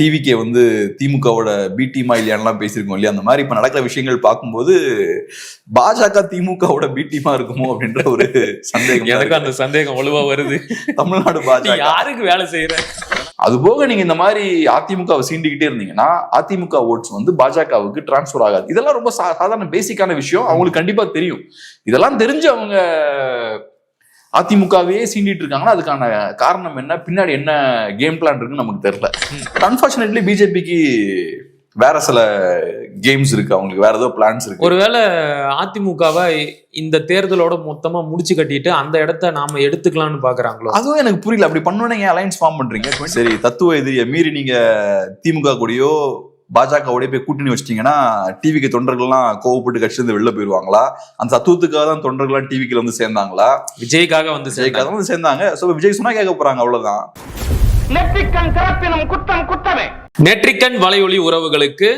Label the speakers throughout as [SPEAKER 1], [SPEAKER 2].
[SPEAKER 1] டிவிக்கே வந்து திமுகவோட பி டீமா இல்லையான்லாம் பேசியிருக்கோம் இல்லையா? அந்த மாதிரி இப்ப நடக்கிற விஷயங்கள் பார்க்கும்போது பாஜக திமுகவோட பி டீமா இருக்குமோ அப்படின்ற ஒரு சந்தேகம்.
[SPEAKER 2] எனக்கு அந்த சந்தேகம் வலுவா வருது.
[SPEAKER 1] தமிழ்நாடு பாஜக
[SPEAKER 2] யாருக்கு வேலை செய்யற?
[SPEAKER 1] அது போக நீங்க இந்த மாதிரி அதிமுகவை சீண்டிக்கிட்டே இருந்தீங்கன்னா அதிமுக ஓட்ஸ் வந்து பாஜகவுக்கு டிரான்ஸ்பர் ஆகாது. இதெல்லாம் ரொம்ப சாதாரண பேசிக்கான விஷயம், அவங்களுக்கு கண்டிப்பா தெரியும். இதெல்லாம் தெரிஞ்சு அவங்க அதிமுகவே சீண்டிட்டு இருக்காங்கன்னா அதுக்கான காரணம் என்ன, பின்னாடி என்ன கேம் பிளான் இருக்குன்னு நமக்கு தெரியல. அன்பார்ச்சுனேட்லி பிஜேபிக்கு வேற சில கேம்ஸ் இருக்கு, அவங்களுக்கு வேற ஏதோ பிளான்ஸ் இருக்கு.
[SPEAKER 2] ஒருவேளை அதிமுகவை இந்த தேர்தலோட மொத்தமா முடிச்சு கட்டிட்டு அந்த இடத்த நாம எடுத்துக்கலாம்னு பாக்குறாங்களோ?
[SPEAKER 1] அதுவும் எனக்கு புரியல. அப்படி பண்ணோன்னே அலையன்ஸ் ஃபார்ம் பண்றீங்க. சரி, தத்துவ எதிரியை மீறி நீங்க திமுக கூடயோ பாஜகவோடய போய் கூட்டணி வச்சிட்டீங்கன்னா டிவிக்கு தொண்டர்கள்லாம் கோவப்பட்டு கட்சியிலிருந்து வெளில போயிருவாங்களா? அந்த தத்துவத்துக்காக தான் தொண்டர்கள்லாம் டிவிக்கு வந்து சேர்ந்தாங்களா?
[SPEAKER 2] விஜய்க்காக வந்து
[SPEAKER 1] சேர்ந்தாங்க. சோ விஜய் சொன்னா கேட்க போறாங்க, அவ்வளவுதான்.
[SPEAKER 2] நெற்றிக்கண் வலையொலி உறவுகளுக்கு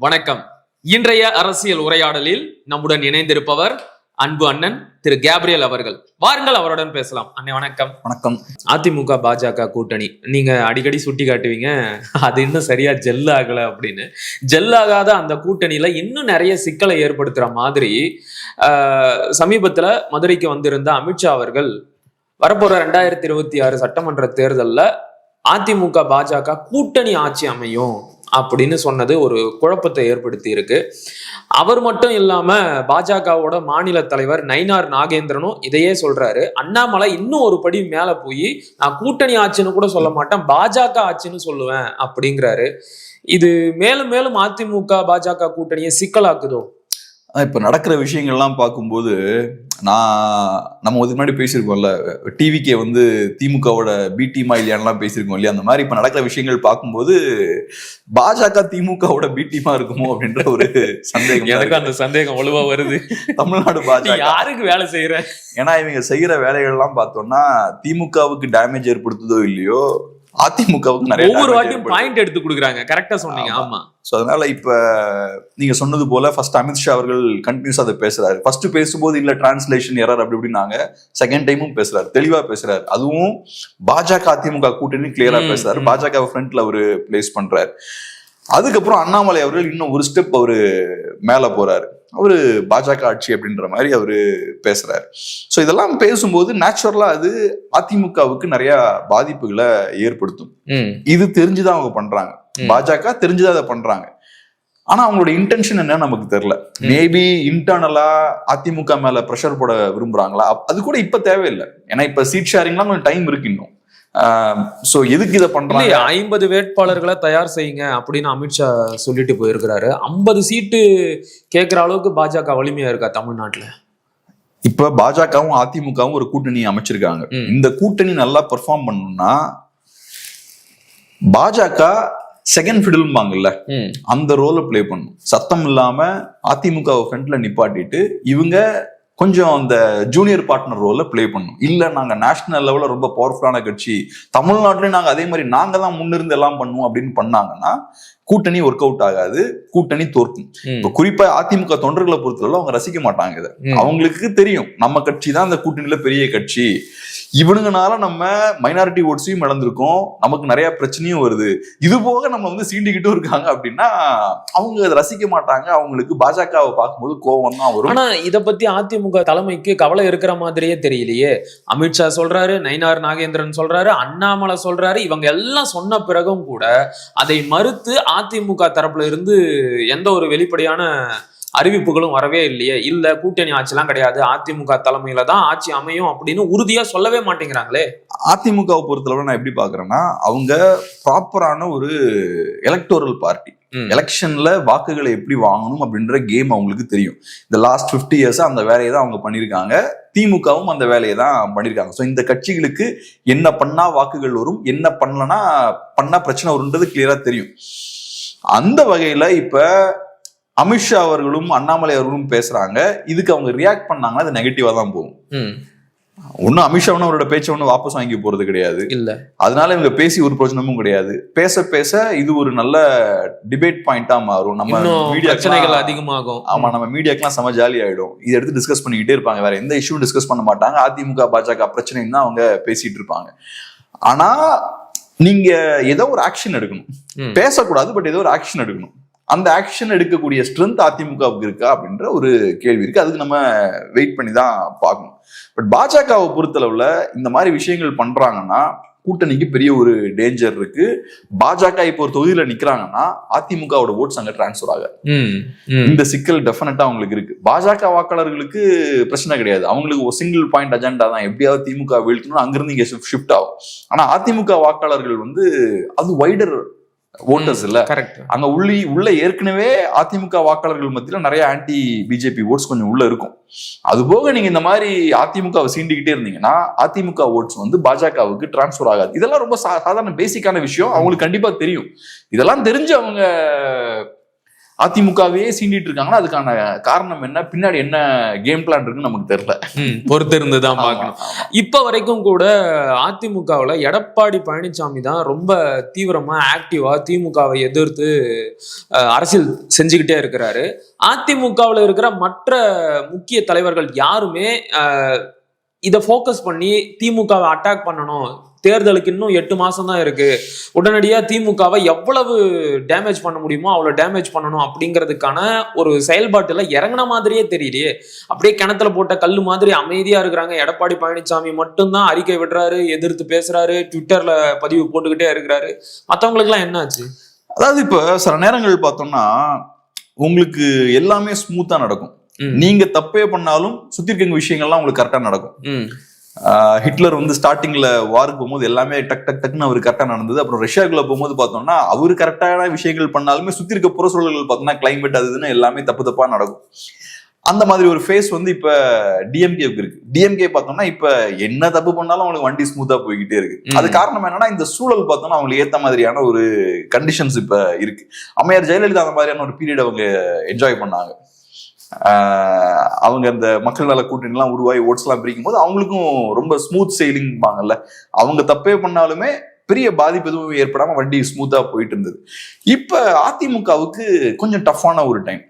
[SPEAKER 2] வணக்கம். இன்றைய அரசியல் உரையாடலில் நம்முடன் இணைந்திருப்பவர் அன்பு அண்ணன் திரு கேப்ரியல் அவர்கள். வாருங்கள், அவருடன் பேசலாம். அண்ணே வணக்கம்.
[SPEAKER 1] வணக்கம்.
[SPEAKER 2] அதிமுக பாஜக கூட்டணி நீங்க அடிக்கடி சுட்டி காட்டுவீங்க, அது இன்னும் சரியா ஜெல் ஆகல அப்படின்னு. ஜெல் ஆகாத அந்த கூட்டணியில இன்னும் நிறைய சிக்கலை ஏற்படுத்துற மாதிரி சமீபத்துல மதுரைக்கு வந்திருந்த அமித்ஷா அவர்கள் வரப்போற 2026 சட்டமன்ற தேர்தல்ல அதிமுக பாஜக கூட்டணி ஆட்சி அமையும் அப்படின்னு சொன்னது ஒரு குழப்பத்தை ஏற்படுத்தி இருக்கு. அவர் மட்டும் இல்லாம பாஜகவோட மாநில தலைவர் நயினார் நாகேந்திரனும் இதையே சொல்றாரு. அண்ணாமலை இன்னும் ஒரு படி மேல போய் நான் கூட்டணி ஆட்சின்னு கூட சொல்ல மாட்டேன், பாஜக ஆட்சின்னு சொல்லுவேன் அப்படிங்கிறாரு. இது மேலும் மேலும் அதிமுக பாஜக கூட்டணியை சிக்கலாக்குதோ?
[SPEAKER 1] இப்ப நடக்கிற விஷயங்கள்லாம் பார்க்கும்போது நம்ம இதுக்கு முன்னாடி பேசியிருக்கோம்ல, டிவிக்கே வந்து திமுகவோட பி டீமா இல்லையான்லாம் பேசியிருக்கோம் இல்லையா? அந்த மாதிரி இப்ப நடக்கிற விஷயங்கள் பார்க்கும்போது பாஜக திமுகவோட பி டீமா இருக்குமோ அப்படின்ற ஒரு சந்தேகம்.
[SPEAKER 2] எனக்கு அந்த சந்தேகம் வலுவா வருது.
[SPEAKER 1] தமிழ்நாடு பாஜக
[SPEAKER 2] யாருக்கு வேலை செய்யற?
[SPEAKER 1] ஏன்னா இவங்க செய்யற வேலைகள் எல்லாம் பார்த்தோம்னா திமுகவுக்கு டேமேஜ் ஏற்படுத்துதோ இல்லையோ அதிமுகவுக்கு நிறைய
[SPEAKER 2] ஒவ்வொரு வாட்டியும் பாயிண்ட் எடுத்து கொடுக்குறாங்க. கரெக்டா சொன்னீங்க. ஆமா.
[SPEAKER 1] சோ அதனால இப்ப நீங்க சொன்னது போல ஃபர்ஸ்ட் அமித்ஷா அவர்கள் கண்டினியூஸா அதை பேசுறாரு. ஃபர்ஸ்ட் பேசும்போது இல்ல டிரான்ஸ்லேஷன் எரர் அப்படி இப்படின்னாங்க, செகண்ட் டைமும் பேசுறாரு, தெளிவா பேசுறாரு. அதுவும் பாஜக அதிமுக கூட்டணி கிளியரா பேசுறாரு, பாஜக ஃப்ரண்ட்ல அவரு பிளேஸ் பண்றாரு. அதுக்கப்புறம் அண்ணாமலை அவர்கள் இன்னும் ஒரு ஸ்டெப் அவரு மேல போறாரு, அவரு பாஜக ஆட்சி அப்படின்ற மாதிரி அவரு பேசுறாரு. சோ இதெல்லாம் பேசும்போது நேச்சுரலா அது அதிமுகவுக்கு நிறைய பாதிப்புகளை ஏற்படுத்தும். இது தெரிஞ்சுதான் அவங்க பண்றாங்க, பாஜக தெரிஞ்சுதான் அதை பண்றாங்க. ஆனா அவங்களோட இன்டென்ஷன் என்னன்னு நமக்கு தெரியல. மேபி இன்டர்னலா அதிமுக மேல ப்ரெஷர் போட விரும்புறாங்களா? அது கூட இப்ப தேவையில்லை, ஏன்னா இப்ப சீட் ஷேரிங்லாம் கொஞ்சம் டைம் இருக்கு இன்னும். சோ எதுக்கு இதை பண்றாங்க?
[SPEAKER 2] 50 வேட்பாளர்களை தயார் செய்யுங்க அப்படின்னு அமித்ஷா சொல்லிட்டு போயிருக்கிறாரு. 50 சீட்டு கேட்கிற அளவுக்கு பாஜக வலிமையா இருக்கா தமிழ்நாட்டுல?
[SPEAKER 1] இப்ப பாஜகவும் அதிமுகவும் ஒரு கூட்டணி அமைச்சிருக்காங்க. இந்த கூட்டணி நல்லா பெர்ஃபார்ம் பண்ணணும்னா பாஜக செகண்ட் ஃபிடில்பாங்கல்ல, அந்த ரோலை பிளே பண்ணும். சத்தம் இல்லாம அதிமுக ஃப்ரண்ட்ல நிப்பாட்டிட்டு இவங்க கொஞ்சம் அந்த ஜூனியர் பார்ட்னர் ரோல பிளே பண்ணும். இல்ல நாங்க நேஷனல் லெவல்ல ரொம்ப பவர்ஃபுல்லான கட்சி, தமிழ்நாட்டிலயும் நாங்க அதே மாதிரி நாங்க தான் முன்னிருந்து எல்லாம் பண்ணுவோம் அப்படின்னு பண்ணாங்கன்னா கூட்டணி ஒர்க் அவுட் ஆகாது, கூட்டணி தோற்கும். இப்ப குறிப்பா அதிமுக தொண்டர்களை பொறுத்தவரை அவங்க ரசிக்க மாட்டாங்க இதை. அவங்களுக்கு தெரியும் நம்ம கட்சி தான் அந்த கூட்டணியில பெரிய கட்சி, இவனுங்கனால நம்ம மைனாரிட்டி ஓட்ஸையும் இழந்திருக்கோம், நமக்கு நிறைய பிரச்சனையும் வருது, இது போக நம்ம வந்து சீண்டிக்கிட்டும் இருக்காங்க அப்படின்னா அவங்க அதை ரசிக்க மாட்டாங்க. அவங்களுக்கு பாஜகவை பார்க்கும்போது கோபம் தான் வரும்.
[SPEAKER 2] ஆனா இதை பத்தி அதிமுக தலைமைக்கு கவலை இருக்கிற மாதிரியே தெரியலையே. அமித்ஷா சொல்றாரு, நயினார் நாகேந்திரன் சொல்றாரு, அண்ணாமலை சொல்றாரு, இவங்க எல்லாம் சொன்ன பிறகும் கூட அதை மறுத்து அதிமுக தரப்புல இருந்து எந்த ஒரு வெளிப்படையான அறிவிப்புகளும் வரவே இல்லையே. இல்ல கூட்டணி ஆட்சிலாம் கிடையாது, அதிமுக தலைமையில தான் ஆட்சி அமையும் அப்படின்னு உறுதியா சொல்லவே மாட்டேங்கிறாங்களே.
[SPEAKER 1] அதிமுகவை பொறுத்தளவு நான் எப்படி பாக்குறேன்னா, அவங்க ப்ராப்பரான ஒரு எலக்டோரல் பார்ட்டி, எலெக்ஷன்ல வாக்குகளை எப்படி வாங்கணும் அப்படின்ற கேம் அவங்களுக்கு தெரியும். இந்த லாஸ்ட் 50 இயர்ஸ் அந்த வேலையை தான் அவங்க பண்ணியிருக்காங்க. திமுகவும் அந்த வேலையை தான் பண்ணியிருக்காங்க. ஸோ இந்த கட்சிகளுக்கு என்ன பண்ணா வாக்குகள் வரும், என்ன பண்ணலன்னா பண்ணா பிரச்சனை வரும்ன்றது கிளியரா தெரியும். அந்த வகையில இப்ப அமித்ஷா அவர்களும் அண்ணாமலை அவர்களும் பேசுறாங்க, இதுக்கு அவங்க ரியாக்ட் பண்ணாங்கன்னா அது நெகட்டிவா தான் போகும். ஒன்னும் அமித்ஷாவும் அவரோட பேச்சை ஒன்னும் வாபஸ் வாங்கி போறது கிடையாது இல்ல, அதனால இவங்க பேசி ஒரு பிரச்சனமும் கிடையாது. பேச பேச இது ஒரு நல்ல டிபேட் பாயிண்டா மாறும். நம்ம மீடியாக்கள்
[SPEAKER 2] அதிகமாகும்.
[SPEAKER 1] ஆமா, நம்ம மீடியாக்கெல்லாம் செம ஜாலி ஆயிடும். இதை எடுத்து டிஸ்கஸ் பண்ணிக்கிட்டே இருப்பாங்க, வேற எந்த இஷ்யூ டிஸ்கஸ் பண்ண மாட்டாங்க. அதிமுக பாஜக பிரச்சனைன்னு தான் அவங்க பேசிட்டு இருப்பாங்க. ஆனா நீங்க ஏதோ ஒரு ஆக்ஷன் எடுக்கணும், பேசக்கூடாது, பட் ஏதோ ஒரு ஆக்ஷன் எடுக்கணும். அந்த ஆக்ஷன் எடுக்கக்கூடிய ஸ்ட்ரென்த் அதிமுகவுக்கு இருக்கா அப்படின்ற ஒரு கேள்வி இருக்கு. அதுக்கு நம்ம வெயிட் பண்ணி தான் பார்க்கணும். பட் பாஜகவை பொறுத்தளவுல இந்த மாதிரி விஷயங்கள் பண்றாங்கன்னா கூட்டணிக்கு பெரிய ஒரு டேஞ்சர் இருக்கு. பாஜக இப்போ ஒரு தொகுதியில நிக்கிறாங்கன்னா அதிமுகவோட ஓட்ஸ் அங்க டிரான்ஸ்பர் ஆகாது. இந்த சிக்கல் டெஃபினட்டா அவங்களுக்கு இருக்கு. பாஜக வாக்காளர்களுக்கு பிரச்சனை கிடையாது, அவங்களுக்கு ஒரு சிங்கிள் பாயிண்ட் அஜெண்டா தான், எப்படியாவது திமுக வீழ்த்தணும், அங்கிருந்து இங்க ஷிஃப்ட் ஆகும். ஆனா அதிமுக வாக்காளர்கள் அது வைடர் ஓட்டர்ஸ் இல்ல, அங்க உள்ள ஏற்கனவே அதிமுக வாக்காளர்கள் மத்தியில நிறைய ஆன்டி பிஜேபி ஓட்ஸ் கொஞ்சம் உள்ள இருக்கும். அது போக நீங்க இந்த மாதிரி அதிமுகவை சீண்டிக்கிட்டே இருந்தீங்கன்னா அதிமுக ஓட்ஸ் பாஜகவுக்கு டிரான்ஸ்பர் ஆகாது. இதெல்லாம் ரொம்ப சாதாரண பேசிக்கான விஷயம், அவங்களுக்கு கண்டிப்பா தெரியும். இதெல்லாம் தெரிஞ்சு அவங்க அதிமுகவே சீண்டிட்டு இருக்காங்கன்னா அதுக்கான காரணம் என்ன, பின்னாடி என்ன கேம் பிளான் இருக்குன்னு நமக்கு தெரியல.
[SPEAKER 2] பொறுத்து இருந்துதான் பார்க்கணும். இப்ப வரைக்கும் கூட அதிமுகவுல எடப்பாடி பழனிசாமி தான் ரொம்ப தீவிரமா ஆக்டிவா திமுகவை எதிர்த்து அரசியல் செஞ்சுக்கிட்டே இருக்கிறாரு. அதிமுகவுல இருக்கிற மற்ற முக்கிய தலைவர்கள் யாருமே இதை ஃபோக்கஸ் பண்ணி திமுகவை அட்டாக் பண்ணணும், தேர்தலுக்கு இன்னும் 8 மாசம் தான் இருக்கு, உடனடியா திமுகவை எவ்வளவு டேமேஜ் பண்ண முடியுமோ அவ்வளவு டேமேஜ் பண்ணணும் அப்படிங்கிறதுக்கான ஒரு செயல்பாட்டுல இறங்கின மாதிரியே தெரியலையே. அப்படியே கிணத்துல போட்ட கல்லு மாதிரி அமைதியா இருக்கிறாங்க. எடப்பாடி பழனிசாமி மட்டும்தான் அறிக்கை விடுறாரு, எதிர்த்து பேசுறாரு, ட்விட்டர்ல பதிவு போட்டுக்கிட்டே இருக்கிறாரு. மற்றவங்களுக்கு எல்லாம் என்ன ஆச்சு?
[SPEAKER 1] அதாவது இப்ப சில நேரங்கள் பார்த்தோம்னா உங்களுக்கு எல்லாமே ஸ்மூத்தா நடக்கும். நீங்க தப்பே பண்ணாலும் சுத்தி இருக்க விஷயங்கள்லாம் உங்களுக்கு கரெக்டா நடக்கும். ஹிட்லர் ஸ்டார்டிங்ல வாருக்கு போகும்போது எல்லாமே டக் டக் டக்னு அவரு கரெக்டா நடந்தது. அப்புறம் ரஷ்யாக்குள்ள போகும்போது பார்த்தோம்னா அவரு கரெக்டான விஷயங்கள் பண்ணாலுமே சுத்தி இருக்க புற சூழல்கள் பார்த்தோம்னா கிளைமேட் அதுன்னு எல்லாமே தப்பு தப்பா நடக்கும். அந்த மாதிரி ஒரு ஃபேஸ் இப்ப டிஎம்கேவுக்கு இருக்கு. டிஎம்கே பார்த்தோம்னா இப்ப என்ன தப்பு பண்ணாலும் அவங்களுக்கு வண்டி ஸ்மூத்தா போய்கிட்டே இருக்கு. அது காரணம் என்னன்னா இந்த சூழல் பார்த்தோம்னா அவங்களுக்கு ஏத்த மாதிரியான ஒரு கண்டிஷன்ஸ் இப்ப இருக்கு. அம்மையார் ஜெயலலிதா அந்த மாதிரியான ஒரு பீரியட் அவங்க என்ஜாய் பண்ணாங்க. அவங்க அந்த மக்கள் நல கூட்டணி எல்லாம் உருவாகி ஓட்ஸ் எல்லாம் பிரிக்கும் போது அவங்களுக்கும் ரொம்ப ஸ்மூத் செயிலிங் பாங்கல்ல, அவங்க தப்பே பண்ணாலுமே பெரிய பாதிப்பு எதுவும் ஏற்படாம வண்டி ஸ்மூத்தா போயிட்டு இருந்தது. இப்ப அதிமுகவுக்கு கொஞ்சம் டஃப்பான ஒரு டைம்.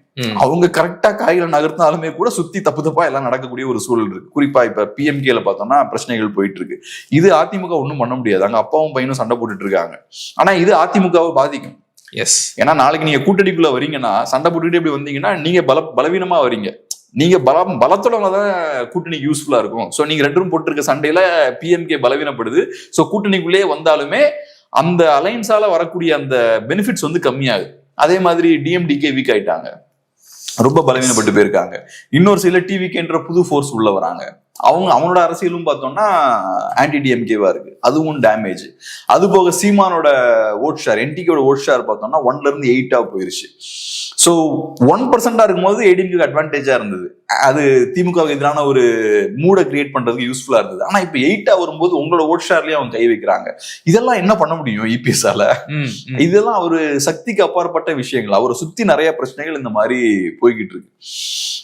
[SPEAKER 1] அவங்க கரெக்டா காய்களை நகர்த்தினாலுமே கூட சுத்தி தப்பு தப்பா எல்லாம் நடக்கக்கூடிய ஒரு சூழல் இருக்கு. குறிப்பா இப்ப பிஎம்கேல பார்த்தோம்னா பிரச்சனைகள் போயிட்டு இருக்கு. இது அதிமுக ஒன்றும் பண்ண முடியாது, அங்க அப்பாவும் பையனும் சண்டை போட்டுட்டு இருக்காங்க. ஆனா இது அதிமுகவை பாதிக்கும். ஏன்னா நாளைக்கு நீங்க கூட்டணிக்குள்ள வரீங்கன்னா சண்டை போட்டுக்கிட்டே இப்படி வந்தீங்கன்னா நீங்க பலவீனமா வரீங்க. நீங்க பலத்தோட தான் கூட்டணிக்கு யூஸ்ஃபுல்லா இருக்கும். சோ நீங்க ரெண்டும் போட்டு இருக்க சண்டையில பிஎம்கே பலவீனப்படுது. சோ கூட்டணிக்குள்ளேயே வந்தாலுமே அந்த அலைன்ஸால வரக்கூடிய அந்த பெனிஃபிட்ஸ் கம்மியாகுது. அதே மாதிரி டிஎம்டிகே வீக் ஆயிட்டாங்க, ரொம்ப பலவீனப்பட்டு போயிருக்காங்க. இன்னொரு சில டிவிகேன்ற புது ஃபோர்ஸ் உள்ள வராங்க. அவனோட அரசியலும் பார்த்தோம்னா ஆன்டி டிஎம்கேவா இருக்கு, அதுவும் டேமேஜ். அது போக சீமானோட ஓட் ஷேர், என்டிகேவோட ஓட் ஷேர் பார்த்தோம்னா 1ல இருந்து 8 போயிருச்சு. ஸோ 1% இருக்கும்போது ஏடிஎம்கே அட்வான்டேஜா இருந்தது. அது திமுகவுக்கு எதிரான ஒரு மூடை கிரியேட் பண்றதுக்கு யூஸ்ஃபுல்லா இருந்தது. ஆனா இப்ப 8 வரும்போது உங்களோட ஓட் ஷேர்லயே அவங்க கை வைக்கிறாங்க. இதெல்லாம் என்ன பண்ண முடியும் இபிஎஸ்ஆல? இதெல்லாம் ஒரு சக்திக்கு அப்பாற்பட்ட விஷயங்கள். அவரை சுத்தி நிறைய பிரச்சனைகள் இந்த மாதிரி போய்கிட்டு இருக்கு.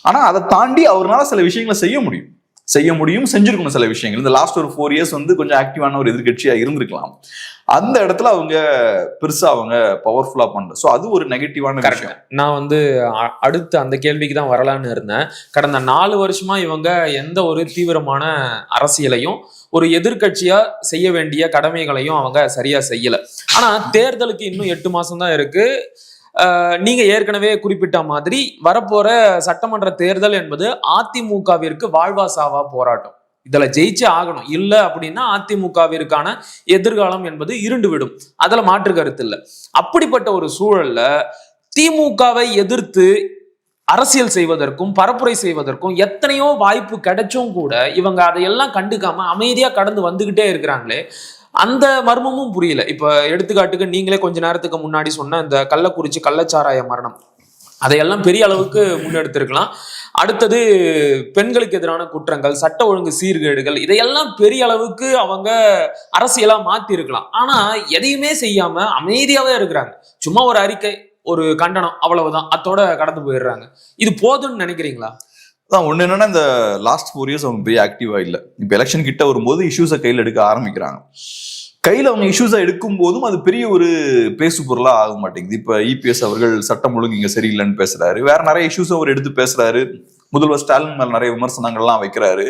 [SPEAKER 1] ஆனா அதை தாண்டி அவரால் சில விஷயங்களை செய்ய முடியும், செஞ்சிருக்கணும் சில விஷயங்கள். இந்த லாஸ்ட் ஒரு 4 இயர்ஸ் கொஞ்சம் ஆக்டிவான ஒரு எதிர்கட்சியா இருந்திருக்கலாம். அந்த இடத்துல அவங்க பெருசா அவங்க பவர்ஃபுல்லா பண்ற. சோ அது ஒரு நெகட்டிவான விஷயம்.
[SPEAKER 2] நான் அடுத்து அந்த கேள்விக்கு தான் வரலான்னு இருந்தேன். கடந்த 4 வருஷமா இவங்க எந்த ஒரு தீவிரமான அரசியலையும் ஒரு எதிர்கட்சியா செய்ய வேண்டிய கடமைகளையும் அவங்க சரியா செய்யல. ஆனா தேர்தலுக்கு இன்னும் 8 மாசம் தான் இருக்கு. நீங்க ஏற்கனவே குறிப்பிட்ட மாதிரி வரப்போற சட்டமன்ற தேர்தல் என்பது அதிமுகவிற்கு வாழ்வா சாவா போராட்டம். இதுல ஜெயிச்சே ஆகணும், இல்ல அப்படின்னா அதிமுகவிற்கான எதிர்காலம் என்பது இருண்டு விடும். அதுல மாற்று கருத்து இல்லை. அப்படிப்பட்ட ஒரு சூழல்ல திமுகவை எதிர்த்து அரசியல் செய்வதற்கும் பரப்புரை செய்வதற்கும் எத்தனையோ வாய்ப்பு கிடைச்சும் கூட இவங்க அதையெல்லாம் கண்டுக்காம அமைதியா கடந்து வந்துகிட்டே இருக்கிறாங்களே, அந்த மர்மமும் புரியல. இப்ப எடுத்துக்காட்டுக்கு நீங்களே கொஞ்ச நேரத்துக்கு முன்னாடி சொன்ன இந்த கள்ளக்குறிச்சி கள்ளச்சாராய மரணம், அதையெல்லாம் பெரிய அளவுக்கு முன்னெடுத்திருக்கலாம். அடுத்தது பெண்களுக்கு எதிரான குற்றங்கள், சட்ட ஒழுங்கு சீர்கேடுகள், இதையெல்லாம் பெரிய அளவுக்கு அவங்க அரசியலா மாத்தி இருக்கலாம். ஆனா எதையுமே செய்யாம அமைதியாவே இருக்கிறாங்க. சும்மா ஒரு அறிக்கை, ஒரு கண்டனம், அவ்வளவுதான், அதோட கடந்து போயிடுறாங்க. இது போதும்னு நினைக்கிறீங்களா?
[SPEAKER 1] ஒண்ணு என்னன்னா இந்த லாஸ்ட் 4 இயர்ஸ் அவங்க பெரிய ஆக்டிவா இல்ல. இப்ப எலெக்ஷன் கிட்ட வரும்போது இஷ்யூஸை கையில் எடுக்க ஆரம்பிக்கிறாங்க. கையில அவங்க இஷ்யூஸை எடுக்கும் போதும் அது பெரிய ஒரு பேசு பொருளா ஆக மாட்டேங்குது. இப்ப இபிஎஸ் அவர்கள் சட்டம் ஒழுங்கு இங்க சரியில்லைன்னு பேசுறாரு, வேற நிறைய இஷ்யூஸ் அவர் எடுத்து பேசுறாரு, முதல்வர் ஸ்டாலின் மேல நிறைய விமர்சனங்கள்லாம் வைக்கிறாரு.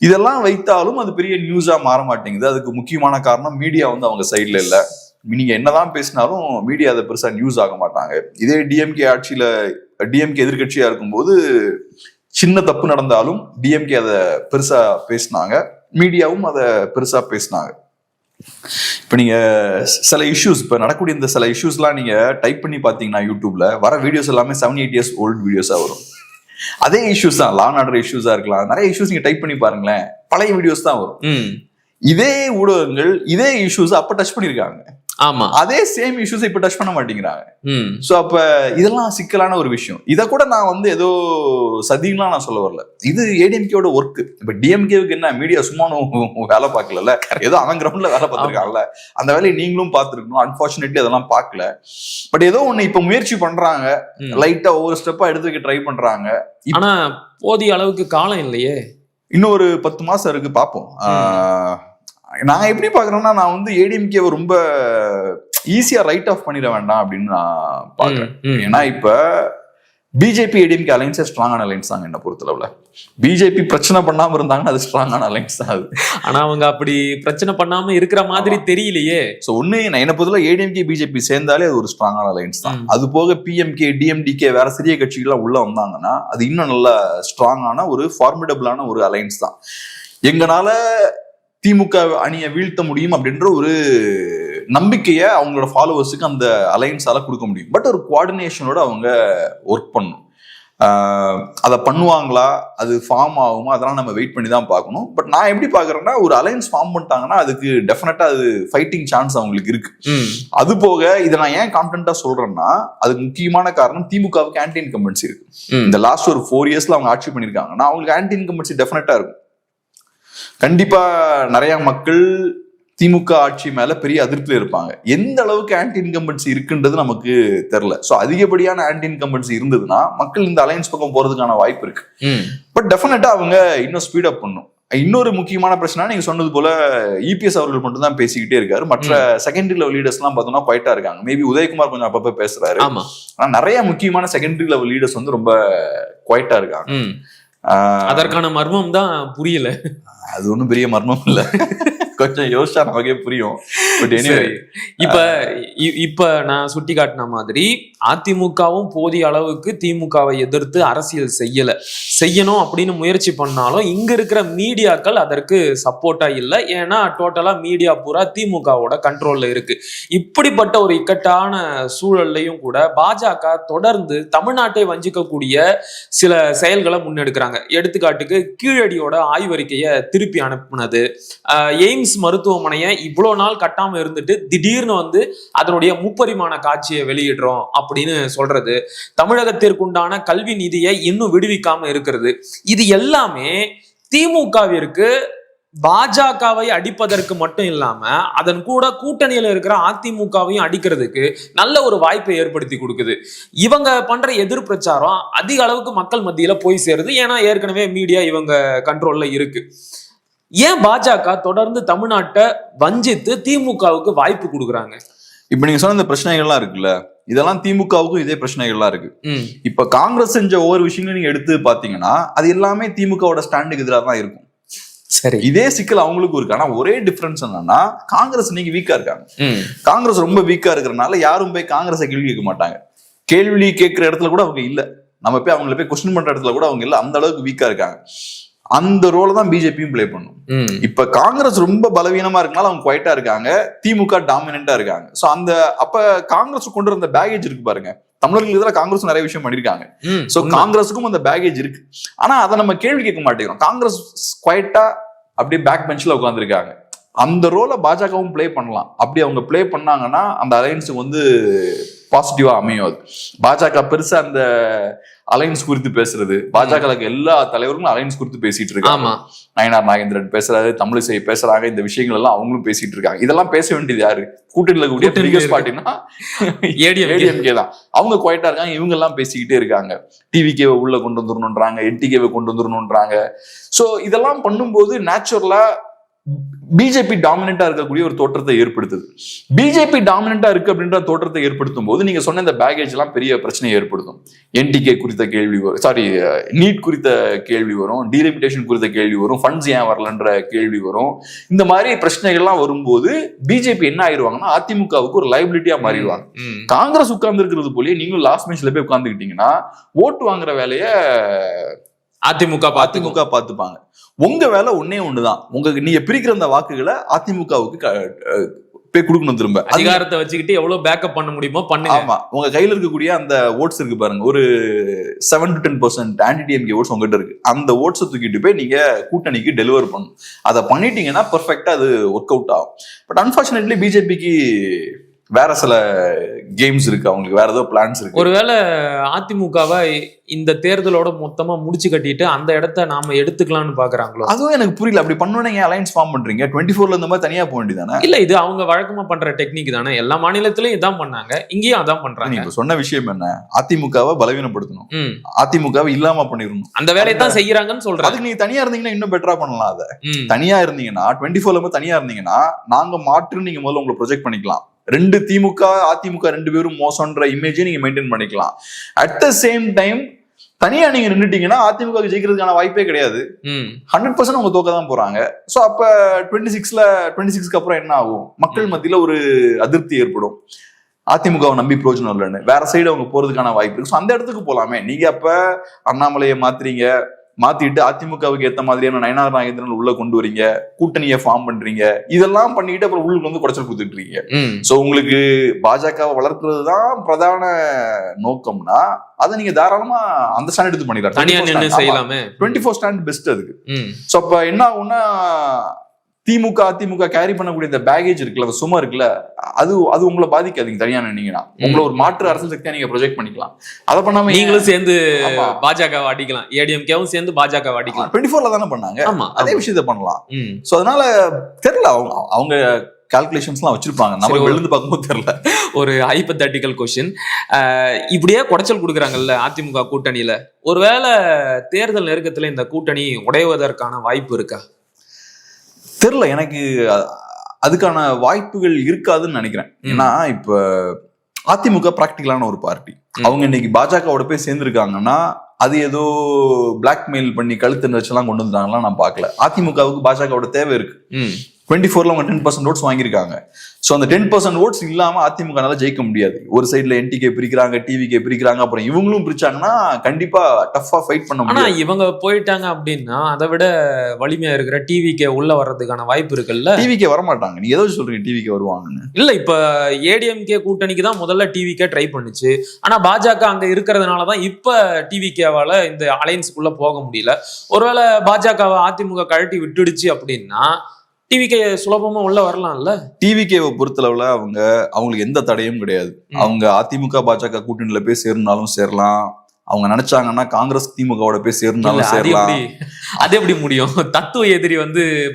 [SPEAKER 1] இதெல்லாம் வைத்தாலும் அது பெரிய நியூஸா மாற மாட்டேங்குது. அதுக்கு முக்கியமான காரணம் மீடியா வந்து அவங்க சைட்ல இல்ல. நீங்க என்னதான் பேசினாலும் மீடியா அதை பெருசா நியூஸ் ஆக மாட்டாங்க. இதே டிஎம்கே ஆட்சியில டிஎம்கே எதிர்கட்சியா இருக்கும்போது சின்ன தப்பு நடந்தாலும் டிஎம்கே அதை பெருசா பேசினாங்க, மீடியாவும் அதை பெருசா பேசினாங்க. இப்ப நீங்க சில இஷ்யூஸ், இப்ப நடக்கக்கூடிய இந்த சில இஷ்யூஸ்லாம் நீங்க டைப் பண்ணி பாத்தீங்கன்னா யூடியூப்ல வர வீடியோஸ் எல்லாமே 7-8 years ஓல்டு வீடியோஸா வரும். அதே இஷ்யூஸ் தான், லா அண்ட் ஆர்டர் இஷ்யூஸா இருக்கலாம், நிறைய இஷ்யூஸ் நீங்க டைப் பண்ணி பாருங்களேன், பழைய வீடியோஸ் தான் வரும். இதே ஊடகங்கள் இதே இஷ்யூஸ் அப்ப டச் பண்ணிருக்காங்க,
[SPEAKER 2] ஆமா, அதே
[SPEAKER 1] சேம் இஷ்யூஸ் இப்ப டச் பண்ண மாட்டேங்கிறாங்க. சோ அப்ப இதெல்லாம் சிக்கலான ஒரு விஷயம். இத கூட நான் வந்து ஏதோ சதினா நான் சொல்ல வரல, இது ஏடிஎம்கேவோட ஒர்க். இப்ப டிஎம்கேவுக்கு என்ன, மீடியா சும்மா வேலை பார்க்கல, ஏதோ அவன் கிரவுண்ட்ல வேலை பார்த்திருக்காங்கல்ல, அந்த வேலையை நீங்களும் பார்த்திருக்கணும். அன்பார்ச்சுனேட்லி அதெல்லாம் பார்க்கல. பட் ஏதோ ஒண்ணு இப்ப முயற்சி பண்றாங்க, லைட்டா ஒவ்வொரு ஸ்டெப்பா எடுத்து வைக்க ட்ரை பண்றாங்க.
[SPEAKER 2] ஆனா போதிய அளவுக்கு காலம் இல்லையே,
[SPEAKER 1] இன்னும் ஒரு 10 மாசம் இருக்கு, பார்ப்போம். நான் எப்படி பாக்குறேன்னா, நான் வந்து ஏடிஎம்கேவை ரொம்ப ஈஸியா ரைட் ஆஃப் பண்ணிட வேண்டாம் அப்படின்னு நான் பாக்குறேன். ஏன்னா இப்ப பிஜேபி ஏடிஎம்கே அலைன்ஸ் ஸ்ட்ராங்கான அலைன்ஸ் தாங்க என்ன பொறுத்தளவுல. பிஜேபி பிரச்சனை பண்ணாம இருந்தாங்கன்னா அது ஸ்ட்ராங்கான அலைன்ஸ் தான் அது.
[SPEAKER 2] ஆனா அவங்க அப்படி பிரச்சனை பண்ணாம இருக்கிற மாதிரி தெரியலையே.
[SPEAKER 1] சோ ஒண்ணு என்ன பொறுத்தல ஏடிஎம்கே பிஜேபி சேர்ந்தாலே அது ஒரு ஸ்ட்ராங்கான அலைன்ஸ் தான். அது போக பிஎம்கே டிஎம்டிகே வேற சிறிய கட்சிகள்லாம் உள்ள வந்தாங்கன்னா அது இன்னும் நல்ல ஸ்ட்ராங்கான ஒரு ஃபார்மிடபிளான ஒரு அலைன்ஸ் தான். எங்கனால திமுக அணியை வீழ்த்த முடியும் அப்படின்ற ஒரு நம்பிக்கையை அவங்களோட ஃபாலோவர்ஸுக்கு அந்த அலைன்ஸால கொடுக்க முடியும். பட் ஒரு கோஆர்டினேஷனோட அவங்க ஒர்க் பண்ணும். அதை பண்ணுவாங்களா, அது ஃபார்ம் ஆகுமா, அதெல்லாம் நம்ம வெயிட் பண்ணி தான் பார்க்கணும். பட் நான் எப்படி பாக்குறேன்னா, ஒரு அலைன்ஸ் ஃபார்ம் பண்ணிட்டாங்கன்னா அதுக்கு டெஃபினட்டா அது ஃபைட்டிங் சான்ஸ் அவங்களுக்கு இருக்கு. அது போக இதை நான் ஏன் கான்ஃபிடென்ட்டா சொல்றேன்னா, அதுக்கு முக்கியமான காரணம் திமுகவுக்கு ஆன்டி இன்கம்பன்சி இருக்கு. இந்த லாஸ்ட் ஒரு 4 yearsல அவங்க ஆட்சி பண்ணிருக்காங்கன்னா அவங்களுக்கு ஆன்டி இன்கம்பன்சி டெஃபினட்டா இருக்கும். கண்டிப்பா நிறைய மக்கள் திமுக ஆட்சி மேல பெரிய அதிருப்தியில இருப்பாங்க. எந்த அளவுக்கு ஆன்டி இன்கம்பன்சி இருக்குன்றது நமக்கு தெரியல. சோ அதிகப்படியான ஆன்டி இன்கம்பன்சி இருந்ததுன்னா மக்கள் இந்த அலையன்ஸ் பக்கம் போறதுக்கான வாய்ப்பு இருக்கு. பட் டெஃபினட்டா அவங்க இன்னும் ஸ்பீட் அப் பண்ணும். இன்னொரு முக்கியமான பிரச்சனை, நீங்க சொன்னது போல இபிஎஸ் அவர்கள் மட்டும் தான் பேசிக்கிட்டே இருக்காரு. மற்ற செகண்டரி லெவல் லீடர்ஸ் எல்லாம் பார்த்தோம்னா குவைட்டா இருக்காங்க. மேபி உதயகுமார் கொஞ்சம் அப்பப்ப பேசுறாரு. ஆனா நிறைய முக்கியமான செகண்டரி லெவல் லீடர்ஸ் வந்து ரொம்ப குவைட்டா இருக்காங்க.
[SPEAKER 2] அதற்கான மர்மம் தான் புரியல.
[SPEAKER 1] அது ஒண்ணும் பெரிய மர்மம் இல்ல, கொஞ்சம் யோசிச்சா நமக்கே புரியும். பட் எனிவே
[SPEAKER 2] இப்ப நான் சுட்டி காட்டின மாதிரி அதிமுகவும் போதிய அளவுக்கு திமுகவை எதிர்த்து அரசியல் செய்யணும் அப்படின்னு முயற்சி பண்ணாலும் இங்க இருக்கிற மீடியாக்கள் அதற்கு சப்போர்ட்டா இல்லை. ஏன்னா டோட்டலா மீடியா பூரா திமுகவோட கண்ட்ரோல்ல இருக்கு. இப்படிப்பட்ட ஒரு இக்கட்டான சூழல்லையும் கூட பாஜக தொடர்ந்து தமிழ்நாட்டை வஞ்சிக்கக்கூடிய சில செயல்களை முன்னெடுக்கிறாங்க. எடுத்துக்காட்டுக்கு கீழடியோட ஆய்வறிக்கையை திருப்பி அனுப்புனது, எய்ம்ஸ் மருத்துவமனையை இவ்வளவு நாள் கட்டாம இருந்துட்டு திடீர்னு வந்து அதனுடைய முப்பரிமாண காட்சியை வெளியிடுறோம் அப்படின்னு சொல்றது, தமிழகத்திற்குண்டான கல்வி நிதியை இன்னும் விடுவிக்காம இருக்கிறது, இது எல்லாமே திமுகவிற்கு பாஜகவை அடிப்பதற்கு மட்டும் இல்லாம அதன் கூட கூட்டணியில இருக்கிற அதிமுகவையும் அடிக்கிறதுக்கு நல்ல ஒரு வாய்ப்பை ஏற்படுத்தி கொடுக்குது. இவங்க பண்ற எதிர் பிரச்சாரம் அதிக அளவுக்கு மக்கள் மத்தியில போய் சேருது. ஏன்னா ஏற்கனவே மீடியா இவங்க கண்ட்ரோல்ல இருக்கு. ஏன் பாஜக தொடர்ந்து தமிழ்நாட்டை வஞ்சித்து திமுகவுக்கு வாய்ப்பு கொடுக்குறாங்க?
[SPEAKER 1] இப்ப நீங்க சொன்ன இந்த பிரச்சனைகள்லாம் இருக்குல்ல, இதெல்லாம் திமுகவுக்கும் இதே பிரச்சனைகள்லாம் இருக்கு. இப்ப காங்கிரஸ் செஞ்ச ஒவ்வொரு விஷயங்களும் நீங்க எடுத்து பாத்தீங்கன்னா அது எல்லாமே திமுகவோட ஸ்டாண்டுக்கு எதிராக தான் இருக்கும்.
[SPEAKER 2] சரி,
[SPEAKER 1] இதே சிக்கல் அவங்களுக்கும் இருக்கு. ஆனா ஒரே டிஃபரன்ஸ் என்னன்னா, காங்கிரஸ் நீங்க வீக்கா இருக்காங்க. காங்கிரஸ் ரொம்ப வீக்கா இருக்கிறதுனால யாரும் போய் காங்கிரஸை கேள்வி கேட்க மாட்டாங்க. கேள்வி கேட்கிற இடத்துல கூட அவங்க இல்ல, நம்ம போய் அவங்களை போய் கொஸ்டின் பண்ற இடத்துல கூட அவங்க இல்ல, அந்த அளவுக்கு வீக்கா இருக்காங்க. அந்த ரோல தான் பிஜேபியும் பிளே பண்ணும். இப்ப காங்கிரஸ் ரொம்ப பலவீனமா இருக்கனால அவங்க குவைட்டா இருக்காங்க, திமுக டாமினண்டா இருக்காங்க. சோ அந்த அப்ப காங்கிரஸ் கொண்டு வந்த பேகேஜ் இருக்கு பாருங்க, தமிழர்கள் இதுல காங்கிரஸ் நிறைய விஷயம் பண்ணிருக்காங்க. சோ காங்கிரஸுக்கும் அந்த பேகேஜ் இருக்கு. ஆனா அதை நம்ம கேள்வி கேட்க மாட்டேங்கிறோம். காங்கிரஸ் குவைட்டா அப்படியே பேக் பெஞ்ச்ல உட்காந்துருக்காங்க. அந்த ரோலை பாஜகவும் பிளே பண்ணலாம். அப்படி அவங்க பிளே பண்ணாங்கன்னா அந்த அலையன்ஸுக்கு வந்து பாசிட்டிவா அமையும். அது பாஜக பெருசா அந்த அலையன்ஸ் குறித்து பேசுறது, பாஜக எல்லா தலைவர்களும் அலையன்ஸ் குறித்து பேசிட்டு இருக்காங்க. நயனார் நாகேந்திரன் பேசுறாரு, தமிழிசை பேசுறாங்க, இந்த விஷயங்கள் எல்லாம் அவங்களும் பேசிட்டு இருக்காங்க. இதெல்லாம் பேச வேண்டியது யாரு? கூட்டணியில கூடிய பிகஸ்ட் பார்ட்டினா ஏடிஎம்கே தான். அவங்க குவைட்டா இருக்காங்க, இவங்க எல்லாம் பேசிக்கிட்டே இருக்காங்க. டிவிகேவை உள்ள கொண்டு வந்துடணும்ன்றாங்க, என்டிகேவை கொண்டு வந்துடணும்ன்றாங்க. சோ இதெல்லாம் பண்ணும்போது நேச்சுரலா பிஜேபி டாமினண்டா இருக்கக்கூடிய ஒரு தோற்றத்தை ஏற்படுத்துது. பிஜேபி டாமினண்டா இருக்கு அப்படின்ற தோற்றத்தை ஏற்படுத்தும் போது நீங்க சொன்ன இந்த பேகேஜ் எல்லாம் பெரிய பிரச்சனையை ஏற்படுத்தும். என்டிகே குறித்த கேள்வி வரும், சாரி நீட் குறித்த கேள்வி வரும், டீலிமிட்டேஷன் குறித்த கேள்வி வரும், ஃபண்ட்ஸ் ஏன் வரலன்ற கேள்வி வரும். இந்த மாதிரி பிரச்சனைகள்லாம் வரும்போது பிஜேபி என்ன ஆயிடுவாங்கன்னா அதிமுகவுக்கு ஒரு லைபிலிட்டியா மாறிடுவாங்க. காங்கிரஸ் உட்கார்ந்து இருக்கிறது போலயே நீங்களும் லாஸ்ட் பெஞ்ச்ல போய் உட்கார்ந்துக்கிட்டீங்கன்னா ஓட்டு வாங்குற வேலைய அதிமுக பார்த்துப்பாங்க. உங்க வேலை ஒன்னே ஒண்ணுதான், நீங்க பிரிக்கிற அந்த வாக்குகளை அதிமுகவுக்கு போய் கொடுக்கணும். திரும்ப
[SPEAKER 2] அதிகாரத்தை வச்சுக்கிட்டு எவ்வளவு பேக்கப் பண்ண முடியுமோ பண்ணுங்க.
[SPEAKER 1] ஆமா, உங்க கையில இருக்கக்கூடிய அந்த ஓட்ஸ் இருக்கு பாருங்க, ஒரு 7 to 10% ஆன்டி டிஎம்கே ஓட்ஸ் உங்ககிட்ட இருக்கு. அந்த ஓட்ஸை தூக்கிட்டு போய் நீங்க கூட்டணிக்கு டெலிவர் பண்ணணும். அதை பண்ணிட்டீங்கன்னா பெர்ஃபெக்டா அது ஒர்க் அவுட் ஆகும். பட் அன்பார்ச்சுனேட்லி பிஜேபிக்கு வேற சில கேம்ஸ் இருக்கு, அவங்களுக்கு வேற ஏதோ பிளான்ஸ் இருக்கு.
[SPEAKER 2] ஒருவேளை அதிமுகவை இந்த தேர்தலோட மொத்தமா முடிச்சு கட்டிட்டு அந்த இடத்த நாம எடுத்துக்கலாம்னு பாக்குறாங்களோ? அதுவும் எனக்கு புரியல. அப்படி பண்ணணும் அலைன்ஸ் ஃபார்ம் பண்றீங்க 24ல இந்த மாதிரி தனியா போக வேண்டியதானே? இல்ல, இது அவங்க வழக்கமா பண்ற டெக்னிக் தானே. எல்லா மாநிலத்திலயும் இதான் பண்ணாங்க, இங்கேயும் அதான் பண்றாங்க.
[SPEAKER 1] இப்ப சொன்ன விஷயம் என்ன, அதிமுகவை பலவீனப்படுத்தணும், அதிமுகவை இல்லாம பண்ணிடணும்.
[SPEAKER 2] அந்த வேலையை தான் செய்யறாங்கன்னு சொல்றாங்க.
[SPEAKER 1] அதுக்கு நீங்க தனியா இருந்தீங்கன்னா இன்னும் பெட்டரா பண்ணலாம். அதை தனியா இருந்தீங்கன்னா 24ல தனியா இருந்தீங்கன்னா நாங்க மாற்று நீங்க முதல்ல உங்களை ப்ரொஜெக்ட் பண்ணிக்கலாம். ரெண்டு திமுக அதிமுக ரெண்டு பேரும் மோசம்ன்ற இமேஜை நீங்க மெயின்டைன் பண்ணிக்கலாம். அட் த சேம் டைம் தனியா நீங்க நின்றுட்டீங்கன்னா அதிமுக ஜெயிக்கிறதுக்கான வாய்ப்பே கிடையாது. 100% அவங்க தோக்க தான் போறாங்க. சோ அப்ப 26க்கு அப்புறம் என்ன ஆகும், மக்கள் மத்தியில ஒரு அதிருப்தி ஏற்படும். அதிமுகவை நம்பி பிரோஜனம் இல்லைன்னு வேற சைடு அவங்க போறதுக்கான வாய்ப்பு இருக்கு. அந்த இடத்துக்கு போலாமே. நீங்க அப்ப அண்ணாமலையை மாத்திட்டு அதிமுகவுக்கு ஏத்த மாதிரியான நயனார் நாகேந்திரன் உள்ள கொண்டு வரீங்க, கூட்டணியை ஃபார்ம் பண்றீங்க, இதெல்லாம் பண்ணிட்டு அப்புறம் உள்ளுக்கு வந்து குடைச்சல் கொடுத்துட்டு இருக்கீங்க. சோ உங்களுக்கு பாஜகவை வளர்க்கறதுதான் பிரதான நோக்கம்னா அதை நீங்க தாராளமா அந்த ஸ்டாண்ட் எடுத்து பண்ணிக்கலாம். 24 ஸ்டாண்ட் பெஸ்ட் அதுக்கு. சோ அப்ப என்ன ஆகும்னா அதிமுக கேரி பண்ணக்கூடிய இந்த பேகேஜ் இருக்குல்ல, அந்த சும்மா இருக்குல்ல, அது உங்களை பாதிக்காதீங்க. தனியா நின்னீங்கன்னா உங்களை ஒரு மாற்று அரசியல் சக்தியா நீங்க ப்ரொஜெக்ட் பண்ணிக்கலாம். அதை பண்ணாம நீங்களும் சேர்ந்து பாஜக வாடிக்கலாம், ஏடிஎம்கேவும் சேர்ந்து பாஜக வாடிக்கலாம். 24ல தானே பண்ணாங்க, அதே விஷயத்த பண்ணலாம். சோ அதனால தெரியல, அவங்க கால்குலேஷன்ஸ்லாம் வச்சிருப்பாங்க, நம்ம விழுந்து பார்க்கும்போது தெரியல.
[SPEAKER 2] ஒரு ஹைபோதெட்டிக்கல் கொஸ்டின், இப்படியே குடைச்சல் கொடுக்குறாங்கல்ல அதிமுக கூட்டணியில, ஒருவேளை தேர்தல் நெருக்கத்துல இந்த கூட்டணி உடைவதற்கான வாய்ப்பு இருக்கா?
[SPEAKER 1] தெரியல, எனக்கு அதுக்கான வாய்ப்புகள் இருக்காதுன்னு நினைக்கிறேன். ஏன்னா இப்ப அதிமுக பிராக்டிகலான ஒரு பார்ட்டி. அவங்க இன்னைக்கு பாஜகவோட போய் சேர்ந்திருக்காங்கன்னா அது ஏதோ பிளாக்மெயில் பண்ணி கழுத்து வச்செல்லாம் கொண்டு வந்துட்டாங்கலாம் நான் பார்க்கல. அதிமுகவுக்கு பாஜகவோட தேவை இருக்கு. 24ல அவங்க 10% ஓட்ஸ் வாங்கியிருக்காங்க. ஸோ அந்த 10% ஓட்ஸ் இல்லாம அதிமுகனால ஜெயிக்க முடியாது. ஒரு சைட்ல என்டிகே பிரிக்கிறாங்க, டிவிகே பிரிக்கிறாங்க, அப்புறம் இவங்களும் பிரிச்சாங்கன்னா கண்டிப்பா டஃபா ஃபைட் பண்ண முடியும்.
[SPEAKER 2] ஆனா இவங்க போயிட்டாங்க அப்படின்னா அதை விட வலிமையா இருக்கிற டிவிகே உள்ள வர்றதுக்கான வாய்ப்பு இருக்குல்ல.
[SPEAKER 1] டிவிகே வரமாட்டாங்க. நீங்க ஏதோ சொல்றீங்க டிவிகே வருவாங்கன்னு.
[SPEAKER 2] இல்ல, இப்ப ஏடிஎம்கே கூட்டணிக்கு தான் முதல்ல டிவிகே ட்ரை பண்ணுச்சு. ஆனா பாஜக அங்க இருக்கிறதுனாலதான் இப்ப டிவிகேவால இந்த அலையன்ஸ்க்குள்ள போக முடியல. ஒருவேளை பாஜகவை அதிமுக கழட்டி விட்டுடுச்சு அப்படின்னா டிவிகே சுலபமா உள்ள வரலாம்ல.
[SPEAKER 1] டிவிகேவை பொறுத்தளவுல அவங்களுக்கு எந்த தடையும் கிடையாது. அவங்க அதிமுக பாஜக கூட்டணியில போய் சேரணும்னாலும் சேரலாம், அவங்க நினைச்சாங்கன்னா காங்கிரஸ் திமுகவோட போய் சேரணும்னாலும் சேரலாம்.
[SPEAKER 2] அது எப்படி முடியும்? தத்துவ எதிரி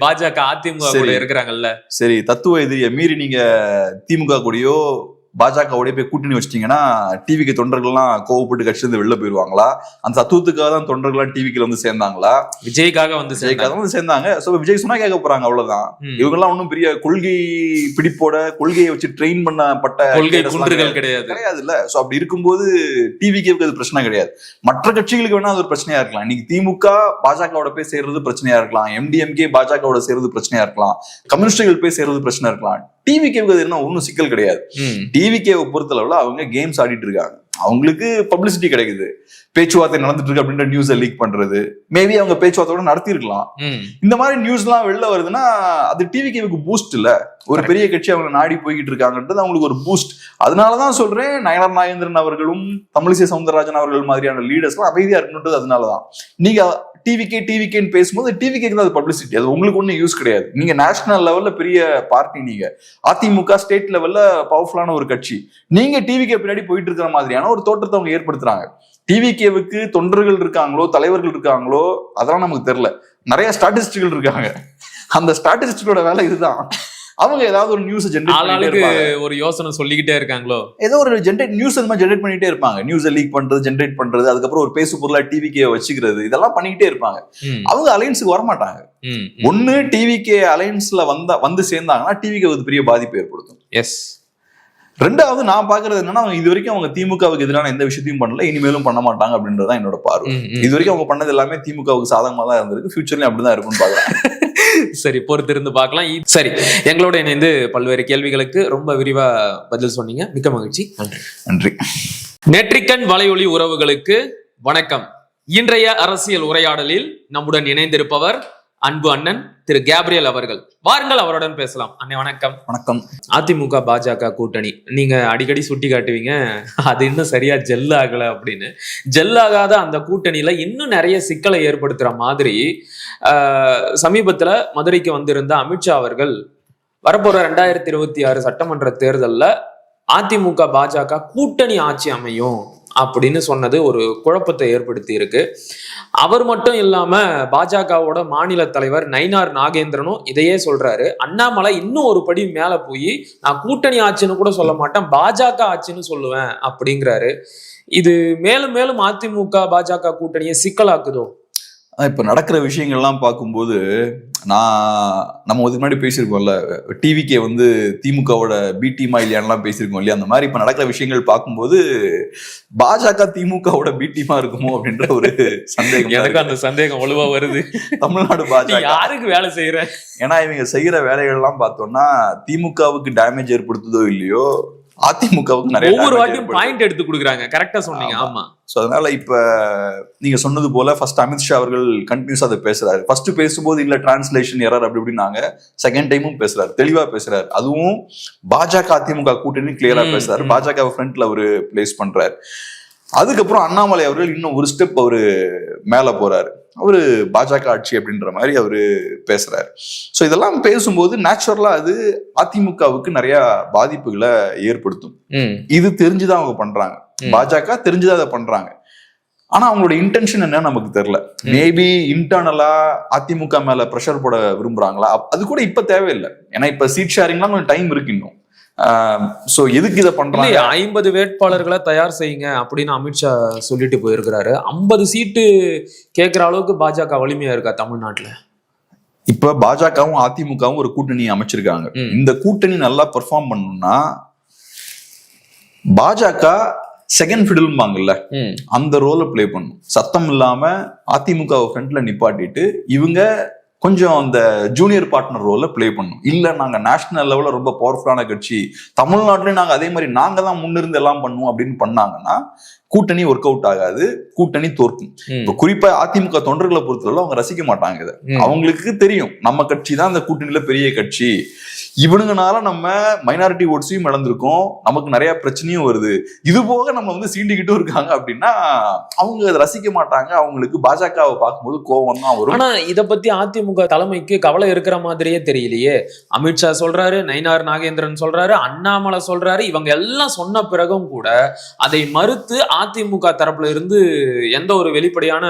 [SPEAKER 2] பாஜக அதிமுக கூட இருக்கிறாங்கல்ல.
[SPEAKER 1] சரி, தத்துவ எதிரியை மீறி நீங்க திமுக கூடயோ பாஜகவோடய போய் கூட்டணி வச்சிட்டீங்கன்னா டிவிக்கு தொண்டர்கள்லாம் கோவப்பட்டு கட்சியிலிருந்து வெளில போயிருவாங்களா? அந்த தத்துவத்துக்காக தான் தொண்டர்கள்லாம் டிவிக்கு வந்து சேர்ந்தாங்களா?
[SPEAKER 2] விஜய்க்காக வந்து
[SPEAKER 1] சேர்ந்தாங்க. சோ விஜய் சொன்னா கேட்க போறாங்க, அவ்வளவுதான். இவங்க எல்லாம் ஒன்னும் பெரிய கொள்கை பிடிப்போட கொள்கையை வச்சு ட்ரெயின் பண்ணப்பட்ட
[SPEAKER 2] கொள்கை குன்றுகள் கிடையாது
[SPEAKER 1] இல்ல. சோ அப்படி இருக்கும்போது டிவிக்கு அது பிரச்சனை கிடையாது. மற்ற கட்சிகளுக்கு வேணா அது ஒரு பிரச்சனையா இருக்கலாம். இன்னைக்கு திமுக பாஜகவோட போய் சேர்றது பிரச்சனையா இருக்கலாம், எம்டிஎம்கே பாஜகவோட சேர்றது பிரச்சனையா இருக்கலாம், கம்யூனிஸ்டுகள் போய் சேர்றது பிரச்சனை இருக்கலாம். டிவிகேவுக்கு அது என்ன ஒன்னும் சிக்கல் கிடையாது. டிவிகேவை பொறுத்தளவுல அவங்க கேம்ஸ் ஆடிட்டு இருக்காங்க, அவங்களுக்கு பப்ளிசிட்டி கிடைக்குது, பேச்சுவார்த்தை நடந்துட்டு இருக்கு அப்படின்ற நியூஸை லீக் பண்றது, மேபி அவங்க பேச்சுவார்த்தையோட நடத்தி இருக்கலாம். இந்த மாதிரி நியூஸ் எல்லாம் வெளில வருதுன்னா அது டிவிகேவுக்கு பூஸ்ட் இல்ல. ஒரு பெரிய கட்சி அவங்க நாடி போய்கிட்டு இருக்காங்கன்றது அவங்களுக்கு ஒரு பூஸ்ட். அதனாலதான் சொல்றேன், நயனார் நாகேந்திரன் அவர்களும் தமிழிசை சவுந்தரராஜன் அவர்கள் மாதிரியான லீடர்ஸ் எல்லாம் அமைதியா இருக்கணுன்றது. அதனாலதான் நீங்க டிவிகேன்னு பேசும்போது டிவிகேக்கு தான் அது பப்ளிசிட்டி, அது உங்களுக்கு ஒன்றும் யூஸ் கிடையாது. நீங்க நேஷனல் லெவல்ல பெரிய பார்ட்டி, நீங்க அதிமுக ஸ்டேட் லெவல்ல பவர்ஃபுல்லான ஒரு கட்சி, நீங்க டிவிகே பின்னாடி போயிட்டு இருக்கிற மாதிரியான ஒரு தோற்றத்தை அவங்க ஏற்படுத்துறாங்க. டிவிகேவுக்கு தொண்டர்கள் இருக்காங்களோ தலைவர்கள் இருக்காங்களோ அதெல்லாம் நமக்கு தெரியல. நிறைய ஸ்டாட்டிஸ்டிகள் இருக்காங்க, அந்த ஸ்டாட்டிஸ்டிக்கோட வேலை இதுதான். அவங்க ஏதாவது ஒரு நியூஸ் ஜென்ரேட் பண்ணிட்டே இருப்பாங்க.
[SPEAKER 2] ஒரு யோசனை சொல்லிக்கிட்டே இருக்காங்களோ,
[SPEAKER 1] ஏதோ ஒரு நியூஸ் அந்த மாதிரி ஜென்ரேட் பண்ணிட்டே இருப்பாங்க. நியூஸை லீக் பண்றது, ஜென்ரேட் பண்றது, அதுக்கப்புறம் ஒரு பேசு பொருளா டிவிக்கே வச்சுக்கிறது, இதெல்லாம் பண்ணிக்கிட்டே இருப்பாங்க. அவங்க அலையன்ஸுக்கு வரமாட்டாங்க. ஒண்ணு டிவிகே அலையன்ஸ்ல வந்து சேர்ந்தாங்கன்னா டிவிக்கு அது பெரிய பாதிப்பு ஏற்படுத்தும்.
[SPEAKER 2] எஸ்.
[SPEAKER 1] ரெண்டாவது நான் பாக்குறது என்னன்னா, அவங்க இது வரைக்கும் அவங்க திமுகவுக்கு எதிரான எந்த விஷயத்தையும் பண்ணல, இனிமேலும் பண்ண மாட்டாங்க அப்படின்றதான் என்னோட பார்வை. இது வரைக்கும் அவங்க பண்ணது எல்லாமே திமுகவுக்கு சாதகமா தான் இருந்திருக்கு, ஃபியூச்சர்லயும் அப்படிதான் இருக்கும்னு பாக்குறேன்.
[SPEAKER 2] சரி, பொறுத்திருந்து பார்க்கலாம். சரி, எங்களோட இணைந்து பல்வேறு கேள்விகளுக்கு ரொம்ப விரிவா பதில் சொன்னீங்க. மிக்க மகிழ்ச்சி.
[SPEAKER 1] நன்றி.
[SPEAKER 2] நெற்றிக்கண் வலையொலி உறவுகளுக்கு வணக்கம். இன்றைய அரசியல் உரையாடலில் நம்முடன் இணைந்திருப்பவர் அன்பு அண்ணன் திரு கேப்ரியல் அவர்கள். வாருங்கள், அவருடன் பேசலாம். அண்ணே வணக்கம்.
[SPEAKER 1] வணக்கம்.
[SPEAKER 2] அதிமுக பாஜக கூட்டணி நீங்க அடிக்கடி சுட்டி காட்டுவீங்க, அது இன்னும் சரியா ஜெல் ஆகல அப்படின்னு. ஜெல் ஆகாத அந்த கூட்டணியில இன்னும் நிறைய சிக்கலை ஏற்படுத்துற மாதிரி சமீபத்துல மதுரைக்கு வந்திருந்த அமித்ஷா அவர்கள் வரப்போற 2026 சட்டமன்ற தேர்தல்ல அதிமுக பாஜக கூட்டணி ஆட்சி அமையும் அப்படின்னு சொன்னது ஒரு குழப்பத்தை ஏற்படுத்தி இருக்கு. அவர் மட்டும் இல்லாம பாஜகவோட மாநில தலைவர் நயினார் நாகேந்திரனும் இதையே சொல்றாரு. அண்ணாமலை இன்னும் ஒரு படி மேல போய் நான் கூட்டணி ஆட்சின்னு கூட சொல்ல மாட்டேன், பாஜக ஆட்சின்னு சொல்லுவேன் அப்படிங்கிறாரு. இது மேலும் மேலும் அதிமுக பாஜக கூட்டணியை சிக்கலாக்குதோ?
[SPEAKER 1] இப்ப நடக்கிற விஷயங்கள்லாம் பார்க்கும்போது நம்ம இதுக்கு முன்னாடி பேசியிருக்கோம்ல, டிவிக்கே வந்து திமுகவோட பி டீமா இல்லையான்லாம் பேசியிருக்கோம் இல்லையா? அந்த மாதிரி இப்ப நடக்கிற விஷயங்கள் பார்க்கும்போது பாஜக திமுகவோட பி டீமா இருக்குமோ அப்படின்ற ஒரு சந்தேகம்.
[SPEAKER 2] எனக்கு அந்த சந்தேகம் வலுவா வருது.
[SPEAKER 1] தமிழ்நாடு பாஜக
[SPEAKER 2] யாருக்கு வேலை செய்யற? ஏன்னா
[SPEAKER 1] இவங்க செய்யற வேலைகள் எல்லாம் பார்த்தோம்னா திமுகவுக்கு டேமேஜ் ஏற்படுத்துதோ இல்லையோ, அதிமுகவுக்கு நிறைய
[SPEAKER 2] ஒவ்வொரு வாட்டியும் பாயிண்ட் எடுத்து கொடுக்குறாங்க. கரெக்டா சொன்னீங்க. ஆமா.
[SPEAKER 1] சோ அதனால இப்ப நீங்க சொன்னது போல ஃபர்ஸ்ட் அமித்ஷா அவர்கள் கண்டினியூஸா அதை பேசுறாரு. ஃபர்ஸ்ட் பேசும்போது இல்ல டிரான்ஸ்லேஷன் எரர் அப்படி இப்படின்னாங்க. செகண்ட் டைமும் பேசுறாரு, தெளிவா பேசுறாரு. அதுவும் பாஜக அதிமுக கூட்டணி கிளியரா பேசுறாரு. பாஜக ஃப்ரண்ட்ல அவரு பிளேஸ் பண்றாரு. அதுக்கப்புறம் அண்ணாமலை அவர்கள் இன்னும் ஒரு ஸ்டெப் அவரு மேல போறாரு. அவரு பாஜக ஆட்சி அப்படின்ற மாதிரி அவரு பேசுறாரு. சோ இதெல்லாம் பேசும்போது நேச்சுரலா அது அதிமுகவுக்கு நிறைய பாதிப்புகளை ஏற்படுத்தும். இது தெரிஞ்சுதான் அவங்க பண்றாங்க. பாஜக தெரிஞ்சுதான் அதை பண்றாங்க. ஆனா அவங்களோட இன்டென்ஷன் என்னன்னு நமக்கு தெரியல. மேபி இன்டர்னலா அதிமுக மேல ப்ரெஷர் போட விரும்புறாங்களா? அது கூட இப்ப தேவையில்லை. ஏன்னா இப்ப சீட் ஷேரிங்லாம் கொஞ்சம் டைம் இருக்கு இன்னும். சோ எதுக்கு இதை பண்றாங்க?
[SPEAKER 2] 50 வேட்பாளர்களை தயார் செய்யுங்க அப்படின்னு அமித்ஷா சொல்லிட்டு போயிருக்கிறாரு. 50 சீட்டு கேட்கிற அளவுக்கு பாஜக வலிமையா இருக்கா தமிழ்நாட்டுல?
[SPEAKER 1] இப்ப பாஜகவும் அதிமுகவும் ஒரு கூட்டணி அமைச்சிருக்காங்க. இந்த கூட்டணி நல்லா பெர்ஃபார்ம் பண்ணணும்னா பாஜக செகண்ட் ஃபிடில்பாங்கல்ல, அந்த ரோலை பிளே பண்ணும். சத்தம் இல்லாம அதிமுக ஃப்ரண்ட்ல நிப்பாட்டிட்டு இவங்க கொஞ்சம் அந்த ஜூனியர் பார்ட்னர் ரோல பிளே பண்ணும். இல்ல நாங்க நேஷனல் லெவல்ல ரொம்ப பவர்ஃபுல்லான கட்சி, தமிழ்நாட்டிலயும் நாங்க அதே மாதிரி நாங்க தான் முன்னிருந்து எல்லாம் பண்ணுவோம் அப்படின்னு பண்ணாங்கன்னா கூட்டணி ஒர்க் அவுட் ஆகாது, கூட்டணி தோற்கும். இப்ப குறிப்பா அதிமுக தொண்டர்களை பொறுத்தவரை அவங்க ரசிக்க மாட்டாங்க இதை. அவங்களுக்கு தெரியும் நம்ம கட்சி தான் அந்த கூட்டணியில பெரிய கட்சி, இவனுங்கனால நம்ம மைனாரிட்டி ஓட்ஸையும் இழந்திருக்கோம், நமக்கு நிறைய பிரச்சனையும் வருது, இது போக நம்ம வந்து சீண்டிக்கிட்டும் இருக்காங்க அப்படின்னா அவங்க அதை ரசிக்க மாட்டாங்க. அவங்களுக்கு பாஜகவை பார்க்கும்போது கோபம் தான் வரும்.
[SPEAKER 2] ஆனா இதை பத்தி அதிமுக தலைமைக்கு கவலை இருக்கிற மாதிரியே தெரியலையே. அமித்ஷா சொல்றாரு, நயினார் நாகேந்திரன் சொல்றாரு, அண்ணாமலை சொல்றாரு. இவங்க எல்லாம் சொன்ன பிறகும் கூட அதை மறுத்து அதிமுக தரப்புல இருந்து எந்த ஒரு வெளிப்படையான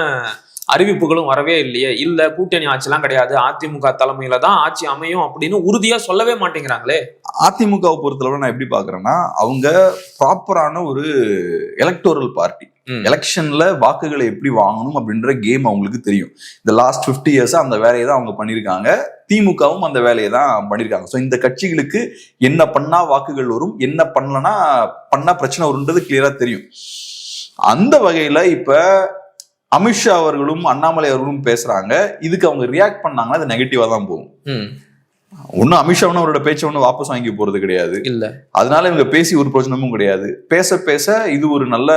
[SPEAKER 2] அறிவிப்புகளும் வரவே இல்லையே. இல்ல கூட்டணி ஆட்சிலாம் கிடையாது, அதிமுக தலைமையில தான் ஆட்சி அமையும் அப்படின்னு உறுதியா சொல்லவே மாட்டேங்கிறாங்களே.
[SPEAKER 1] அதிமுகவை பொறுத்தளவு நான் எப்படி பாக்குறேன்னா, அவங்க ப்ராப்பரான ஒரு எலக்டோரல் பார்ட்டி. எலெக்ஷன்ல வாக்குகளை எப்படி வாங்கணும் அப்படின்ற கேம் அவங்களுக்கு தெரியும். இந்த லாஸ்ட் 50 இயர்ஸ் அந்த வேலையை தான் அவங்க பண்ணியிருக்காங்க. திமுகவும் அந்த வேலையை தான் பண்ணியிருக்காங்க. ஸோ இந்த கட்சிகளுக்கு என்ன பண்ணா வாக்குகள் வரும், என்ன பண்ணலன்னா பண்ணா பிரச்சனை வரும்ன்றது கிளியரா தெரியும். அந்த வகையில இப்ப அமித்ஷா அவர்களும் அண்ணாமலை அவர்களும் பேசுறாங்க. இதுக்கு அவங்க ரியாக்ட் பண்ணாங்கன்னா அது நெகட்டிவா தான் போகும். ஒன்னும் அமித்ஷாவும் அவரோட பேச்சை ஒன்னும் வாபஸ் வாங்கி போறது கிடையாது.
[SPEAKER 2] இல்ல
[SPEAKER 1] அதனால இவங்க பேசி ஒரு பிரச்சனமும் கிடையாது. பேச பேச இது ஒரு நல்ல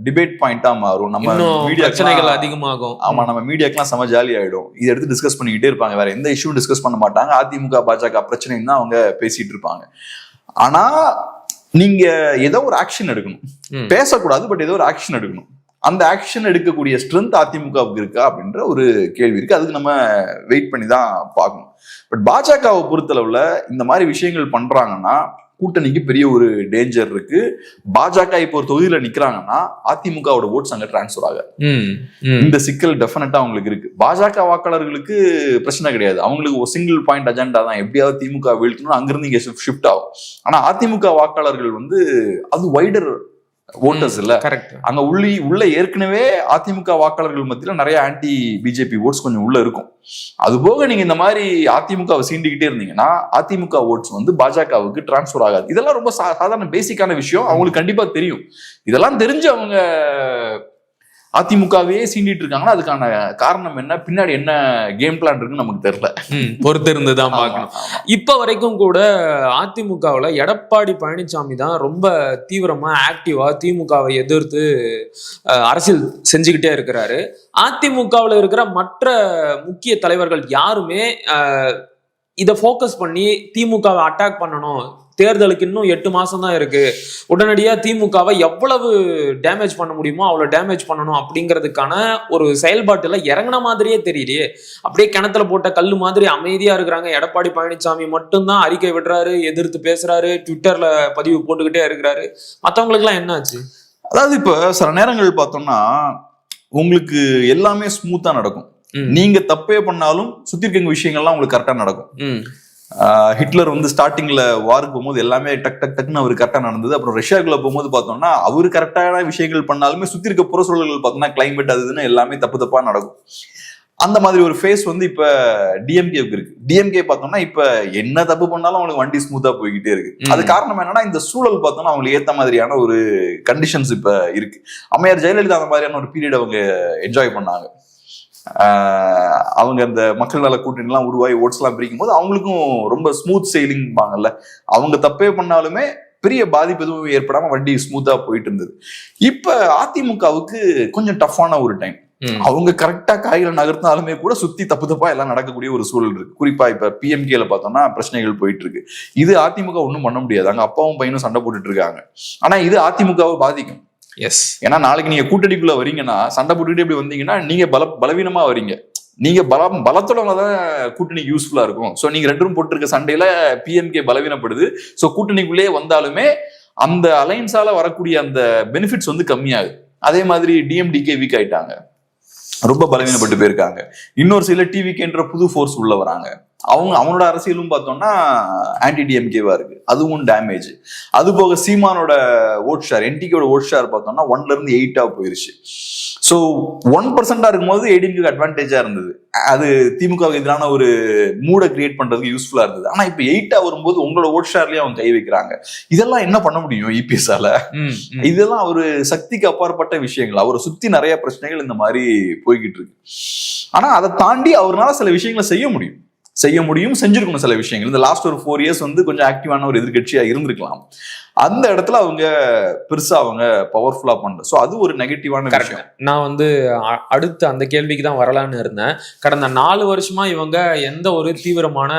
[SPEAKER 1] டிபேட் பாயிண்டா மாறும். நம்ம
[SPEAKER 2] மீடியாக்கள் அதிகமாகும்.
[SPEAKER 1] ஆமா, நம்ம மீடியாக்கெல்லாம் செம ஜாலி ஆயிடும். இதை எடுத்து டிஸ்கஸ் பண்ணிக்கிட்டே இருப்பாங்க. வேற எந்த இஷ்யூ டிஸ்கஸ் பண்ண மாட்டாங்க. அதிமுக பாஜக பிரச்சனைன்னு தான் அவங்க பேசிட்டு இருப்பாங்க. ஆனா நீங்க ஏதோ ஒரு ஆக்ஷன் எடுக்கணும். பேசக்கூடாது, பட் ஏதோ ஒரு ஆக்ஷன் எடுக்கணும். அந்த ஆக்ஷன் எடுக்கக்கூடிய ஸ்ட்ரென்த் அதிமுகவுக்கு இருக்கா அப்படின்ற ஒரு கேள்வி இருக்கு. அதுக்கு நம்ம வெயிட் பண்ணி தான் பார்க்கணும். பட் பாஜகவை பொறுத்தளவுல இந்த மாதிரி விஷயங்கள் பண்றாங்கன்னா கூட்டணிக்கு பெரிய ஒரு டேஞ்சர் இருக்கு. பாஜக இப்போ ஒரு தொகுதியில நிக்கிறாங்கன்னா அதிமுகவோட ஓட்ஸ் அங்க டிரான்ஸ்பர் ஆகாது. இந்த சிக்கல் டெஃபினட்டா அவங்களுக்கு இருக்கு. பாஜக வாக்காளர்களுக்கு பிரச்சனை கிடையாது, அவங்களுக்கு ஒரு சிங்கிள் பாயிண்ட் அஜெண்டா தான், எப்படியாவது திமுக வீழ்த்தணும், அங்கிருந்து இங்க ஷிஃப்ட் ஆகும். ஆனா அதிமுக வாக்காளர்கள் வந்து அது வைடர் ஓட்டர்ஸ் இல்ல, அங்க உள்ள ஏற்கனவே அதிமுக வாக்காளர்கள் மத்தியில நிறைய ஆன்டி பிஜேபி ஓட்ஸ் கொஞ்சம் உள்ள இருக்கும். அது போக நீங்க இந்த மாதிரி அதிமுகவை சீண்டிக்கிட்டே இருந்தீங்கன்னா அதிமுக ஓட்ஸ் வந்து பாஜகவுக்கு டிரான்ஸ்பர் ஆகாது. இதெல்லாம் ரொம்ப சாதாரண பேசிக்கான விஷயம், அவங்களுக்கு கண்டிப்பா தெரியும். இதெல்லாம் தெரிஞ்சு அவங்க அதிமுகவே சீண்டிட்டு இருக்காங்கன்னா அதுக்கான காரணம் என்ன, பின்னாடி என்ன கேம் பிளான் இருக்குன்னு நமக்கு தெரியல.
[SPEAKER 2] பொறுத்து இருந்துதான் பார்க்கணும். இப்ப வரைக்கும் கூட அதிமுகவுல எடப்பாடி பழனிசாமி தான் ரொம்ப தீவிரமா ஆக்டிவா திமுகவை எதிர்த்து அரசியல் செஞ்சுக்கிட்டே இருக்கிறாரு. அதிமுகவுல இருக்கிற மற்ற முக்கிய தலைவர்கள் யாருமே இதை ஃபோக்கஸ் பண்ணி திமுகவை அட்டாக் பண்ணணும், தேர்தலுக்கு இன்னும் 8 மாசம் தான் இருக்கு, உடனடியா திமுகவை எவ்வளவு டேமேஜ் பண்ண முடியுமோ அவ்வளவு டேமேஜ் பண்ணணும் அப்படிங்கிறதுக்கான ஒரு செயல்பாட்டுல இறங்கின மாதிரியே தெரியலையே. அப்படியே கிணத்துல போட்ட கல்லு மாதிரி அமைதியா இருக்கிறாங்க. எடப்பாடி பழனிசாமி மட்டும்தான் அறிக்கை விடுறாரு, எதிர்த்து பேசுறாரு, ட்விட்டர்ல பதிவு போட்டுக்கிட்டே இருக்கிறாரு. மற்றவங்களுக்கு எல்லாம் என்ன ஆச்சு?
[SPEAKER 1] அதாவது இப்ப சில நேரங்கள் பார்த்தோம்னா உங்களுக்கு எல்லாமே ஸ்மூத்தா நடக்கும். நீங்க தப்பே பண்ணாலும் சுத்தி இருக்க விஷயங்கள்லாம் உங்களுக்கு கரெக்டா நடக்கும். ஹிட்லர் வந்து ஸ்டார்டிங்ல வாருக்கு போகும்போது எல்லாமே டக் டக் டக்னு அவரு கரெக்டா நடந்தது. அப்புறம் ரஷ்யாக்குள்ள போகும்போது பார்த்தோம்னா அவரு கரெக்டான விஷயங்கள் பண்ணாலுமே சுத்தி இருக்க புற சூழல்கள் பார்த்தோம்னா கிளைமேட் அதுன்னு எல்லாமே தப்பு தப்பா நடக்கும். அந்த மாதிரி ஒரு ஃபேஸ் வந்து இப்ப டிஎம்கேவுக்கு இருக்கு. டிஎம்கே பார்த்தோம்னா இப்ப என்ன தப்பு பண்ணாலும் அவங்களுக்கு வண்டி ஸ்மூத்தா போய்கிட்டே இருக்கு. அது காரணம் என்னன்னா இந்த சூழல் பார்த்தோம்னா அவங்களுக்கு ஏத்த மாதிரியான ஒரு கண்டிஷன்ஸ் இப்ப இருக்கு. அம்மையார் ஜெயலலிதா அந்த மாதிரியான ஒரு பீரியட் அவங்க என்ஜாய் பண்ணாங்க. அவங்க அந்த மக்கள் நல கூட்டணி எல்லாம் உருவாகி ஓட்ஸ் எல்லாம் பிரிக்கும் போது அவங்களுக்கும் ரொம்ப ஸ்மூத் செயிலிங் பாங்கல்ல, அவங்க தப்பே பண்ணாலுமே பெரிய பாதிப்பு எதுவும் ஏற்படாம வண்டி ஸ்மூத்தா போயிட்டு இருந்தது. இப்ப அதிமுகவுக்கு கொஞ்சம் டஃப்பான ஒரு டைம். அவங்க கரெக்டா காய்களை நகர்த்தாலுமே கூட சுத்தி தப்பு தப்பா எல்லாம் நடக்கக்கூடிய ஒரு சூழல் இருக்கு. குறிப்பா இப்ப பிஎம்கேல பார்த்தோம்னா பிரச்சனைகள் போயிட்டு இருக்கு. இது அதிமுக ஒன்றும் பண்ண முடியாது, அங்க அப்பாவும் பையனும் சண்டை போட்டுட்டு இருக்காங்க. ஆனா இது அதிமுகவை பாதிக்கும்.
[SPEAKER 2] எஸ்,
[SPEAKER 1] ஏன்னா நாளைக்கு நீங்க கூட்டணிக்குள்ள வரீங்கன்னா சண்டை போட்டுக்கிட்டே இப்படி வந்தீங்கன்னா நீங்க பலவீனமா வரீங்க. நீங்க பலத்தோட தான் கூட்டணிக்கு யூஸ்ஃபுல்லா இருக்கும். சோ நீங்க ரெண்டும் போட்டிருக்க சண்டையில பிஎம்கே பலவீனப்படுது. சோ கூட்டணிக்குள்ளேயே வந்தாலுமே அந்த அலைன்ஸால வரக்கூடிய அந்த பெனிஃபிட்ஸ் வந்து கம்மியாகுது. அதே மாதிரி டிஎம்டிகே வீக் ஆயிட்டாங்க, ரொம்ப பலவீனப்பட்டு போயிருக்காங்க. இன்னொரு சில டிவிகேன்ற புது ஃபோர்ஸ் உள்ள வராங்க. அவனோட அரசியலும் பார்த்தோம்னா ஆன்டி டிஎம்கேவா இருக்கு, அதுவும் டேமேஜ். அது போக சீமானோட ஓட் ஷேர், என்டிகேவோட ஓட் ஷேர் பார்த்தோம்னா 1ல இருந்து 8 போயிருச்சு. ஸோ 1% இருக்கும்போது ஏடிஎம்கே அட்வான்டேஜா இருந்தது. அது திமுகவுக்கு எதிரான ஒரு மூடை கிரியேட் பண்றதுக்கு யூஸ்ஃபுல்லா இருந்தது. ஆனா இப்ப 8 வரும்போது உங்களோட ஓட் ஷேர்லயே அவங்க கை வைக்கிறாங்க. இதெல்லாம் என்ன பண்ண முடியும் இபிஎஸ்ஆல? இதெல்லாம் ஒரு சக்திக்கு அப்பாற்பட்ட விஷயங்கள். அவரை சுத்தி நிறைய பிரச்சனைகள் இந்த மாதிரி போய்கிட்டு இருக்கு. ஆனா அதை தாண்டி அவரால் சில விஷயங்களை செய்ய முடியும், செஞ்சிருக்கணும் சில விஷயங்கள். இந்த லாஸ்ட் ஒரு 4 இயர்ஸ் வந்து கொஞ்சம் ஆக்டிவான ஒரு எதிர்கட்சியா இருந்திருக்கலாம். அந்த இடத்துல அவங்க பெருசா அவங்க பவர்ஃபுல்லா பண்ற. சோ அது ஒரு நெகட்டிவான விஷயம்.
[SPEAKER 2] நான் வந்து அடுத்து அந்த கேள்விக்கு தான் வரலான்னு இருந்தேன். கடந்த 4 வருஷமா இவங்க எந்த ஒரு தீவிரமான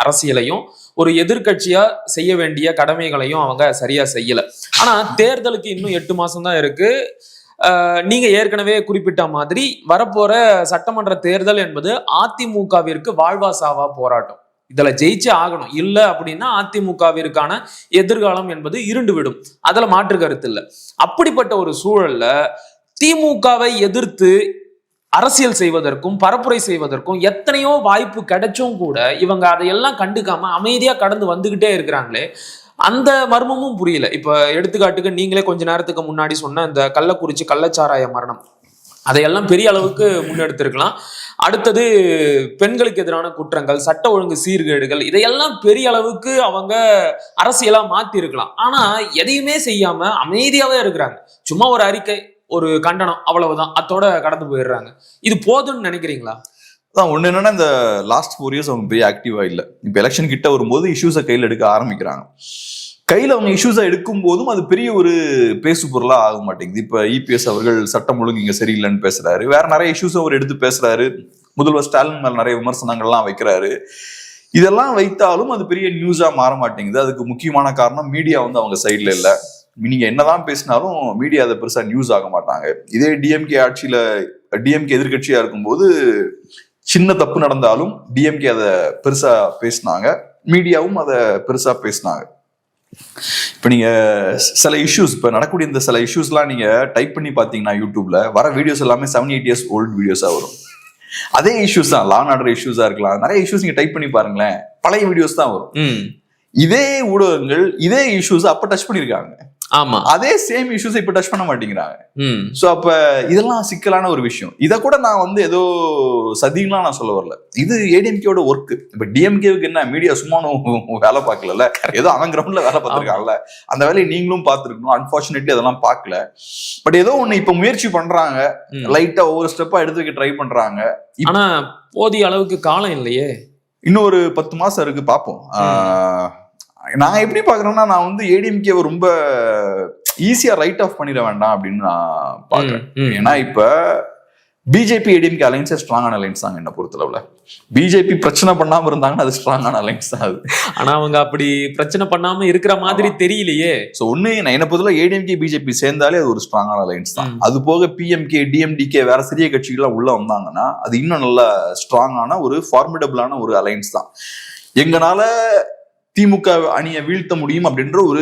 [SPEAKER 2] அரசியலையும் ஒரு எதிர்கட்சியா செய்ய வேண்டிய கடமைகளையும் அவங்க சரியா செய்யல. ஆனா தேர்தலுக்கு இன்னும் 8 மாசம் தான் இருக்கு. நீங்க ஏற்கனவே குறிப்பிட்ட மாதிரி வரப்போற சட்டமன்ற தேர்தல் என்பது அதிமுகவிற்கு வாழ்வா சாவா போராட்டம். இதுல ஜெயிச்சே ஆகணும், இல்ல அப்படின்னா அதிமுகவிற்கான எதிர்காலம் என்பது இருண்டு விடும். அதுல மாற்று கருத்து இல்லை. அப்படிப்பட்ட ஒரு சூழல்ல திமுகவை எதிர்த்து அரசியல் செய்வதற்கும் பரப்புரை செய்வதற்கும் எத்தனையோ வாய்ப்பு கிடைச்சும் கூட இவங்க அதையெல்லாம் கண்டுக்காம அமைதியா கடந்து வந்துகிட்டே இருக்கிறாங்களே, அந்த மர்மமும் புரியல. இப்ப எடுத்துக்காட்டுக்கு நீங்களே கொஞ்ச நேரத்துக்கு முன்னாடி சொன்ன இந்த கள்ளக்குறிச்சி கள்ளச்சாராய மரணம், அதையெல்லாம் பெரிய அளவுக்கு முன்னெடுத்திருக்கலாம். அடுத்தது பெண்களுக்கு எதிரான குற்றங்கள், சட்ட ஒழுங்கு சீர்கேடுகள், இதையெல்லாம் பெரிய அளவுக்கு அவங்க அரசியலா மாத்தி இருக்கலாம். ஆனா எதையுமே செய்யாம அமைதியாவே இருக்கிறாங்க. சும்மா ஒரு அறிக்கை, ஒரு கண்டனம், அவ்வளவுதான், அதோட கடந்து போயிடுறாங்க. இது போதும்னு நினைக்கிறீங்களா?
[SPEAKER 1] ஒண்ணு என்னன்னா இந்த லாஸ்ட் 4 இயர்ஸ் அவங்க பெரிய ஆக்டிவா இல்ல. இப்ப எலெக்ஷன் கிட்ட வரும்போது இஷ்யூஸை கையில் எடுக்க ஆரம்பிக்கிறாங்க. கையில அவங்க இஷ்யூஸை எடுக்கும் போதும் அது பெரிய ஒரு பேசு பொருளா ஆக மாட்டேங்குது. இப்ப இபிஎஸ் அவர்கள் சட்டம் ஒழுங்கு இங்க சரியில்லைன்னு பேசுறாரு, வேற நிறைய இஷ்யூஸ் அவர் எடுத்து பேசுறாரு, முதல்வர் ஸ்டாலின் மேல நிறைய விமர்சனங்கள்லாம் வைக்கிறாரு. இதெல்லாம் வைத்தாலும் அது பெரிய நியூஸா மாற மாட்டேங்குது. அதுக்கு முக்கியமான காரணம் மீடியா வந்து அவங்க சைட்ல இல்ல. நீங்க என்னதான் பேசினாலும் மீடியா அதை பெருசா நியூஸ் ஆக மாட்டாங்க. இதே டிஎம்கே ஆட்சியில டிஎம்கே எதிர்கட்சியா இருக்கும்போது சின்ன தப்பு நடந்தாலும் டிஎம்கே அதை பெருசா பேசினாங்க, மீடியாவும் அதை பெருசா பேசினாங்க. இப்போ நீங்க சில இஷ்யூஸ், இப்போ நடக்கக்கூடிய இந்த சில இஷ்யூஸ்லாம் நீங்க டைப் பண்ணி பார்த்தீங்கன்னா யூடியூப்ல வர வீடியோஸ் எல்லாமே 7-8 years ஓல்டு வீடியோஸா வரும். அதே இஷ்யூஸ் தான், லா அண்ட் ஆர்டர் இஷ்யூஸா இருக்கலாம், நிறைய இஷ்யூஸ் நீங்க டைப் பண்ணி பாருங்களேன், பழைய வீடியோஸ் தான் வரும். இதே ஊடகங்கள் இதே இஷ்யூஸ் அப்ப டச் பண்ணிருக்காங்க,
[SPEAKER 2] ஆமா, அதே
[SPEAKER 1] சேம் இஷ்யூஸ் இப்ப டச் பண்ண மாட்டேங்கிறாங்க. சோ அப்ப இதெல்லாம் சிக்கலான ஒரு விஷயம். இத கூட நான் வந்து ஏதோ சதிலாம் நான் சொல்ல வரல, இது ஏடிஎம்கேயோட ஒர்க். இப்ப டிஎம்கேவுக்கு என்ன, மீடியா சும்மா வேலை பார்க்கல, ஏதோ அவன் கிரவுண்ட்ல வேலை பார்த்திருக்காங்கல்ல, அந்த வேலையை நீங்களும் பார்த்திருக்கணும். அன்பார்ச்சுனேட்லி அதெல்லாம் பார்க்கல. பட் ஏதோ ஒண்ணு இப்ப முயற்சி பண்றாங்க, லைட்டா ஒவ்வொரு ஸ்டெப்பா எடுத்து வைக்க ட்ரை பண்றாங்க.
[SPEAKER 2] ஆனா போதிய அளவுக்கு காலம் இல்லையே,
[SPEAKER 1] இன்னும் ஒரு 10 மாசம் இருக்கு, பார்ப்போம். நான் எப்படி பாக்குறேன்னா, நான் வந்து ஏடிஎம்கேவை ரொம்ப ஈஸியா ரைட் ஆஃப் பண்ணிட வேண்டாம் அப்படின்னு நான் பாக்குறேன். ஏன்னா இப்ப பிஜேபி ஏடிஎம்கே அலைன்ஸே ஸ்ட்ராங்கான அலைன்ஸ் தாங்க என்ன பொறுத்தளவுல. பிஜேபி பிரச்சனை பண்ணாம இருந்தாங்கன்னா அது ஸ்ட்ராங்கான அலைன்ஸ் தான் அது.
[SPEAKER 2] ஆனா அவங்க அப்படி பிரச்சனை பண்ணாம இருக்கிற மாதிரி தெரியலையே.
[SPEAKER 1] சோ ஒண்ணு நான் என்ன பொறுத்தல ஏடிஎம்கே பிஜேபி சேர்ந்தாலே அது ஒரு ஸ்ட்ராங்கான அலைன்ஸ் தான். அது போக பிஎம்கே டிஎம்டிகே வேற சிறிய கட்சிகள்லாம் உள்ள வந்தாங்கன்னா அது இன்னும் நல்ல ஸ்ட்ராங்கான ஒரு ஃபார்மிடபிளான ஒரு அலைன்ஸ் தான். எங்கனால திமுக அணியை வீழ்த்த முடியும் அப்படின்ற ஒரு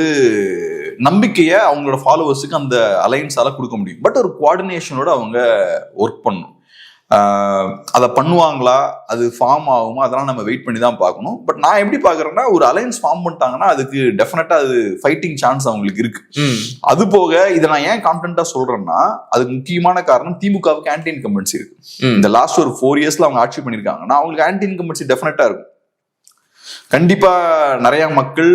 [SPEAKER 1] நம்பிக்கையை அவங்களோட ஃபாலோவர்ஸுக்கு அந்த அலைன்ஸால கொடுக்க முடியும். பட் ஒரு கோஆர்டினேஷனோட அவங்க ஒர்க் பண்ணணும். அதை பண்ணுவாங்களா, அது ஃபார்ம் ஆகுமா, அதெல்லாம் நம்ம வெயிட் பண்ணி தான் பார்க்கணும். பட் நான் எப்படி பாக்குறேன்னா, ஒரு அலைன்ஸ் ஃபார்ம் பண்ணிட்டாங்கன்னா அதுக்கு டெஃபினட்டா அது ஃபைட்டிங் சான்ஸ் அவங்களுக்கு இருக்கு. அது போக இதை நான் ஏன் கான்ஃபிடென்ட்டா சொல்றேன்னா, அதுக்கு முக்கியமான காரணம் திமுகவுக்கு ஆன்டி இன்கம்பன்சி இருக்கு. இந்த லாஸ்ட் ஒரு 4 yearsல அவங்க ஆட்சி பண்ணிருக்காங்கன்னா அவங்களுக்கு ஆன்டி இன்கம்பன்சி டெஃபினட்டா இருக்கும். கண்டிப்பா நிறைய மக்கள்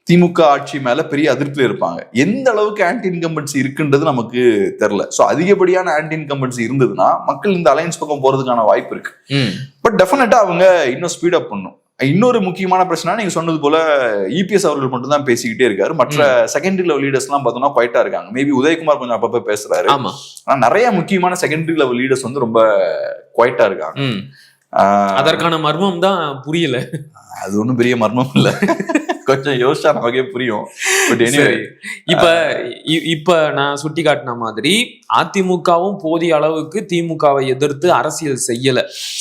[SPEAKER 1] திமுக ஆட்சி மேல பெரிய அதிருப்தியில இருப்பாங்க. எந்த அளவுக்கு ஆன்டி இன்கம்பன்சி இருக்குன்றது நமக்கு தெரியல. சோ அதிகப்படியான ஆன்டி இன்கம்பன்சி இருந்ததுன்னா மக்கள் இந்த அலைன்ஸ் பக்கம் போறதுக்கான வாய்ப்பு இருக்கு. பட் டெஃபினட்டா அவங்க இன்னும் ஸ்பீட் அப் பண்ணும். இன்னொரு முக்கியமான பிரச்சனை, நீங்க சொன்னது போல இபிஎஸ் அவர்கள் மட்டும் தான் பேசிக்கிட்டே இருக்காரு. மற்ற செகண்டரி லெவல் லீடர்ஸ் எல்லாம் பார்த்தோம்னா குவைட்டா இருக்காங்க. மேபி உதயகுமார் கொஞ்சம் அப்பப்ப பேசுறாரு. ஆனா நிறைய முக்கியமான செகண்டரி லெவல் லீடர்ஸ் வந்து ரொம்ப குவைட்டா இருக்காங்க.
[SPEAKER 2] அதற்கான மர்மம் தான் புரியல.
[SPEAKER 1] அது ஒண்ணும் பெரிய மர்மம் இல்ல, கொஞ்சம் யோசிச்சா நமக்கே புரியும். பட் எனிவே
[SPEAKER 2] இப்ப நான் சுட்டி காட்டின மாதிரி அதிமுகவும் போதிய அளவுக்கு திமுகவை எதிர்த்து அரசியல்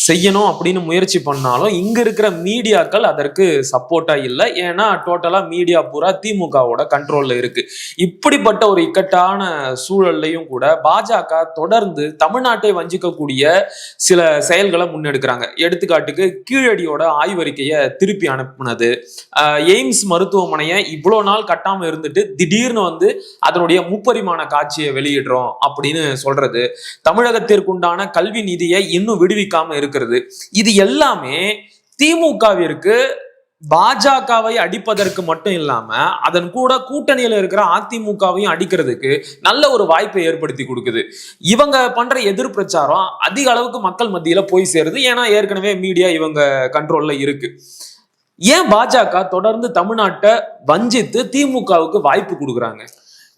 [SPEAKER 2] செய்யணும் அப்படின்னு முயற்சி பண்ணாலும் இங்க இருக்கிற மீடியாக்கள் அதற்கு சப்போர்ட்டா இல்லை. ஏன்னா டோட்டலா மீடியா பூரா திமுகவோட கண்ட்ரோல்ல இருக்கு. இப்படிப்பட்ட ஒரு இக்கட்டான சூழல்லையும் கூட பாஜக தொடர்ந்து தமிழ்நாட்டை வஞ்சிக்கக்கூடிய சில செயல்களை முன்னெடுக்கிறாங்க. எடுத்துக்காட்டுக்கு கீழடியோட ஆய்வறிக்கையை திருப்பி அனுப்புனது, எய்ம்ஸ் மருத்துவமனையை இவ்வளவு நாள் கட்டாம இருந்துட்டு திடீர்னு வந்து அதனுடைய முப்பரிமாண காட்சியை வெளியிடுறோம் அப்படின்னு சொல்றது, தமிழகத்திற்குண்டான கல்வி நிதியை இன்னும் விடுவிக்காம இருக்கிறது, இது எல்லாமே திமுகவிற்கு பாஜகவை அடிப்பதற்கு மட்டும் இல்லாம அதன் கூட கூட்டணியில இருக்கிற அதிமுகவையும் அடிக்கிறதுக்கு நல்ல ஒரு வாய்ப்பை ஏற்படுத்தி கொடுக்குது. இவங்க பண்ற எதிர் பிரச்சாரம் அதிக அளவுக்கு மக்கள் மத்தியில போய் சேருது. ஏன்னா ஏற்கனவே மீடியா இவங்க கண்ட்ரோல்ல இருக்கு. ஏன் பாஜக தொடர்ந்து தமிழ்நாட்டை வஞ்சித்து திமுகவுக்கு வாய்ப்பு கொடுக்குறாங்க?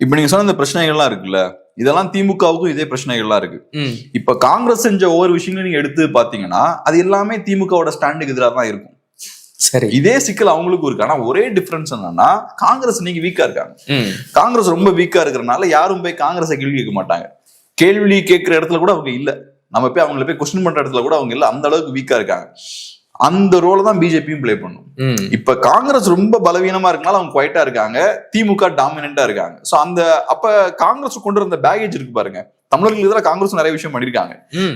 [SPEAKER 1] இப்ப நீங்க சொன்ன இந்த பிரச்சனைகள்லாம் இருக்குல்ல, இதெல்லாம் திமுகவுக்கும் இதே பிரச்சனைகள்லாம் இருக்கு. இப்ப காங்கிரஸ் செஞ்ச ஒவ்வொரு விஷயங்களும் நீங்க எடுத்து பாத்தீங்கன்னா அது எல்லாமே திமுகவோட ஸ்டாண்டுக்கு எதிராக தான் இருக்கும்.
[SPEAKER 2] சரி,
[SPEAKER 1] இதே சிக்கல் அவங்களுக்கும் இருக்கு. ஆனா ஒரே டிஃபரன்ஸ் என்னன்னா, காங்கிரஸ் நீங்க வீக்கா இருக்காங்க. காங்கிரஸ் ரொம்ப வீக்கா இருக்கிறதுனால யாரும் போய் காங்கிரஸை கேள்வி கேட்க மாட்டாங்க. கேள்வி கேட்கிற இடத்துல கூட அவங்க இல்ல, நம்ம போய் அவங்களை போய் கொஸ்டின் பண்ற இடத்துல கூட அவங்க இல்ல, அந்த அளவுக்கு வீக்கா இருக்காங்க. அந்த ரோல தான் பிஜேபியும் பிளே பண்ணும். இப்ப காங்கிரஸ் ரொம்ப பலவீனமா இருக்கனால அவங்க குவைட்டா இருக்காங்க, திமுக டாமினண்டா இருக்காங்க. சோ அந்த அப்ப காங்கிரஸ் கொண்டு வந்த பேகேஜ் இருக்கு பாருங்க, தமிழர்களுக்கு எதிராக காங்கிரஸ் நிறைய விஷயம் பண்ணிருக்காங்க.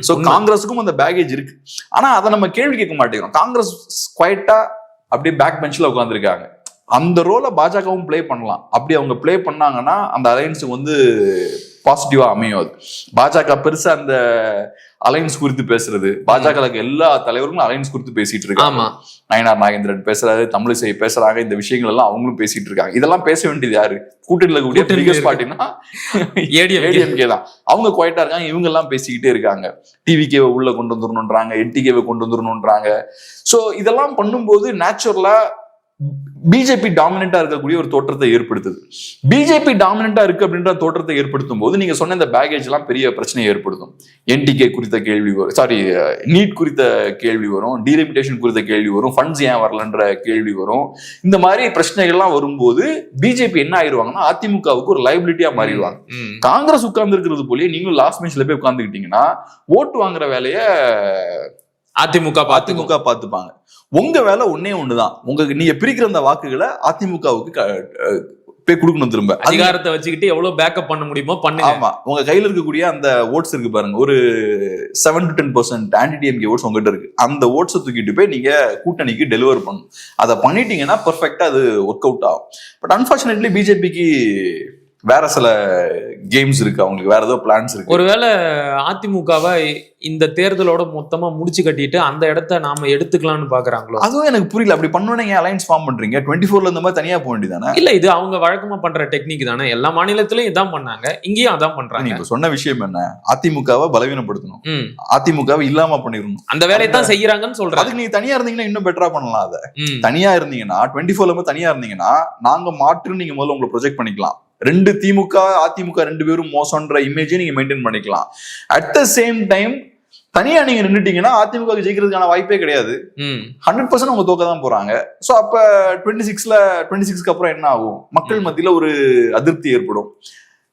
[SPEAKER 1] சோ காங்கிரஸுக்கும் அந்த பேகேஜ் இருக்கு. ஆனா அதை நம்ம கேள்வி கேட்க மாட்டேங்கிறோம். காங்கிரஸ் குவைட்டா அப்படியே பேக் பெஞ்ச்ல உட்காந்துருக்காங்க. அந்த ரோலை பாஜகவும் பிளே பண்ணலாம். அப்படி அவங்க பிளே பண்ணாங்கன்னா அந்த அலையன்ஸுக்கு வந்து பாசிட்டிவா அமையும். அது பாஜக பெருசா அந்த அலைன்ஸ் குறித்து பேசுறது, பாஜக எல்லா தலைவர்களும் அலைன்ஸ் குறித்து பேசிட்டு இருக்காங்க. நயனார் நாகேந்திரன் பேசுறாரு, தமிழிசை பேசுறாங்க, இந்த விஷயங்கள் எல்லாம் அவங்களும் பேசிட்டு இருக்காங்க. இதெல்லாம் பேச வேண்டியது யாரு? கூட்டணியில கூடிய பிகஸ்ட் பார்ட்டினா ஏடிஎம்கே தான். அவங்க குவைட்டா இருக்காங்க, இவங்க எல்லாம் பேசிக்கிட்டே இருக்காங்க. டிவிகேவை உள்ள கொண்டு வந்துடணும்ன்றாங்க, என்டிகேவை கொண்டு வந்துடணும்ன்றாங்க. சோ இதெல்லாம் பண்ணும்போது நேச்சுரலா பிஜேபி டாமினண்டா இருக்கக்கூடிய ஒரு தோற்றத்தை ஏற்படுத்துது. பிஜேபி டாமினண்டா இருக்கு அப்படின்ற தோற்றத்தை ஏற்படுத்தும் போது நீங்க சொன்ன இந்த பேகேஜ் எல்லாம் பெரிய பிரச்சனையை ஏற்படுத்தும். என்டிகே குறித்த கேள்வி வரும், நீட் குறித்த கேள்வி வரும், டீலிமிட்டேஷன் குறித்த கேள்வி வரும், ஃபண்ட்ஸ் ஏன் வரலன்ற கேள்வி வரும். இந்த மாதிரி பிரச்சனைகள்லாம் வரும்போது பிஜேபி என்ன ஆயிடுவாங்கன்னா அதிமுகவுக்கு ஒரு லைபிலிட்டியா மாறிடுவாங்க. காங்கிரஸ் உட்கார்ந்து இருக்கிறது போலயே நீங்களும் லாஸ்ட் பெஞ்ச்ல போய் உட்கார்ந்துக்கிட்டீங்கன்னா ஓட்டு வாங்குற வேலைய
[SPEAKER 2] அதிமுக
[SPEAKER 1] பார்த்துப்பாங்க. உங்க வேலை ஒன்னே ஒண்ணுதான், நீங்க பிரிக்கிற அந்த வாக்குகளை அதிமுகவுக்கு கொடுக்கணும். திரும்ப
[SPEAKER 2] அதிகாரத்தை வச்சுக்கிட்டு எவ்வளவு பேக்கப் பண்ண முடியுமோ பண்ணுங்க.
[SPEAKER 1] ஆமா, உங்க கையில இருக்கக்கூடிய அந்த ஓட்ஸ் இருக்கு பாருங்க, ஒரு 7 to 10% ஆன்டி-டிஎம்கே ஓட்ஸ் உங்ககிட்ட இருக்கு. அந்த ஓட்ஸை தூக்கிட்டு போய் நீங்க கூட்டணிக்கு டெலிவர் பண்ணணும். அதை பண்ணிட்டீங்கன்னா பெர்ஃபெக்ட்டா அது ஒர்க் அவுட் ஆகும். பட் அன்பார்ச்சுனேட்லி பிஜேபிக்கு வேற சில கேம்ஸ் இருக்கு, அவங்களுக்கு வேற ஏதோ பிளான்ஸ் இருக்கு.
[SPEAKER 2] ஒருவேளை அதிமுகவை இந்த தேர்தலோட மொத்தமா முடிச்சு கட்டிட்டு அந்த இடத்த நாம எடுத்துக்கலாம்னு பாக்குறாங்களோ?
[SPEAKER 1] அதுவும் எனக்கு புரியல. அப்படி பண்ணணும் அலைன்ஸ் ஃபார்ம் பண்றீங்க, 24ல இந்த மாதிரி தனியா போக வேண்டியதானே?
[SPEAKER 2] இல்ல, இது அவங்க வழக்கமா பண்ற டெக்னிக் தானே, எல்லா மாநிலத்திலயும் இதான் பண்ணாங்க, இங்கேயும் அதான் பண்றாங்க.
[SPEAKER 1] இப்ப சொன்ன விஷயம் என்ன, அதிமுகவை பலவீனப்படுத்தணும், அதிமுகவை இல்லாம பண்ணிடணும்,
[SPEAKER 2] அந்த வேலையை தான் செய்யறாங்கன்னு சொல்றாங்க.
[SPEAKER 1] அதுக்கு நீங்க தனியா இருந்தீங்கன்னா இன்னும் பெட்டரா பண்ணலாம். அதை தனியா இருந்தீங்கன்னா 24ல தனியா இருந்தீங்கன்னா நாங்க மாற்று நீங்க முதல்ல உங்களை ப்ரொஜெக்ட் பண்ணிக்கலாம். 2 திமுக அதிமுக 2 பேரும் மோசம்ன்ற இமேஜை நீங்க மெயின்டைன் பண்ணிக்கலாம். அட் த சேம் டைம் தனியா நீங்க நின்னுட்டீங்கன்னா அதிமுக ஜெயிக்கிறதுக்கான வாய்ப்பே கிடையாது. 100% அவங்க தோக்க தான் போறாங்க. சோ அப்ப 26க்கு அப்புறம் என்ன ஆகும், மக்கள் மத்தியில ஒரு அதிருப்தி ஏற்படும்.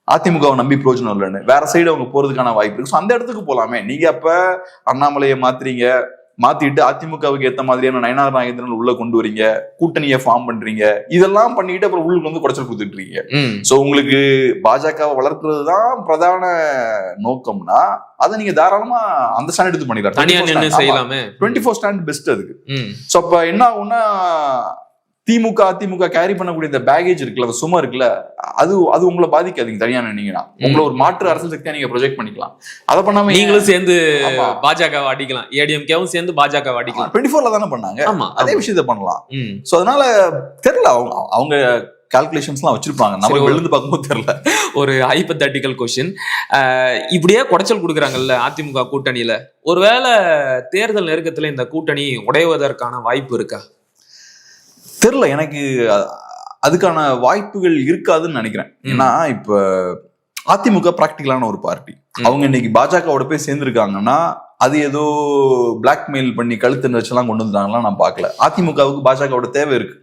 [SPEAKER 1] அதிமுகவை நம்பி பிரயோஜனம் இல்லைன்னு வேற சைடு அவங்க போறதுக்கான வாய்ப்பு இருக்கு. அந்த இடத்துக்கு போலாமே. நீங்க அப்ப அண்ணாமலையை மாத்திட்டு அதிமுகவுக்கு ஏத்த மாதிரியான நயனார் நாகேந்திரன் உள்ள கொண்டு வரீங்க, கூட்டணியை ஃபார்ம் பண்றீங்க, இதெல்லாம் பண்ணிட்டு அப்புறம் உள்ளுக்கு வந்து குடைச்சல் கொடுத்துட்டு இருக்கீங்க. சோ உங்களுக்கு பாஜகவை வளர்க்கறதுதான் பிரதான நோக்கம்னா அதை நீங்க தாராளமா அந்த ஸ்டாண்ட் எடுத்து பண்ணிக்கலாம். 24 ஸ்டாண்ட் பெஸ்ட் அதுக்கு. சோ அப்ப என்ன ஆகும்னா அதிமுக கேரி பண்ணக்கூடிய இந்த பேகேஜ் இருக்குல்ல, அந்த சும்மா இருக்குல்ல, அது உங்களை பாதிக்காதீங்க. தனியா நின்னீங்கன்னா உங்களை ஒரு மாற்று அரசியல் சக்தியா நீங்க ப்ரொஜெக்ட் பண்ணிக்கலாம். அதை பண்ணாம
[SPEAKER 2] நீங்களும் சேர்ந்து பாஜக அடிக்கலாம், ஏடிஎம்கேவும் சேர்ந்து பாஜக அடிக்கலாம்.
[SPEAKER 1] 24ல தானே பண்ணாங்க, அதே விஷயத்த பண்ணலாம். சோ அதனால தெரியல, அவங்க கால்குலேஷன்ஸ்லாம் வச்சிருப்பாங்க, நம்ம விழுந்து பார்க்கும்போது தெரியல.
[SPEAKER 2] ஒரு ஹைபோதெட்டிக்கல் கொஸ்டின், இப்படியே குடைச்சல் கொடுக்குறாங்கல்ல அதிமுக கூட்டணியில, ஒருவேளை தேர்தல் நெருக்கத்துல இந்த கூட்டணி உடைவதற்கான வாய்ப்பு இருக்கா?
[SPEAKER 1] தெரியல, எனக்கு அதுக்கான வாய்ப்புகள் இருக்காதுன்னு நினைக்கிறேன். ஏன்னா இப்ப அதிமுக பிராக்டிகலான ஒரு பார்ட்டி. அவங்க இன்னைக்கு பாஜகவோட போய் சேர்ந்திருக்காங்கன்னா அது ஏதோ பிளாக்மெயில் பண்ணி கழுத்து நெரிச்சலாம் கொண்டு வந்துட்டாங்கலாம் நான் பார்க்கல. அதிமுகவுக்கு பாஜகவோட தேவை இருக்கு.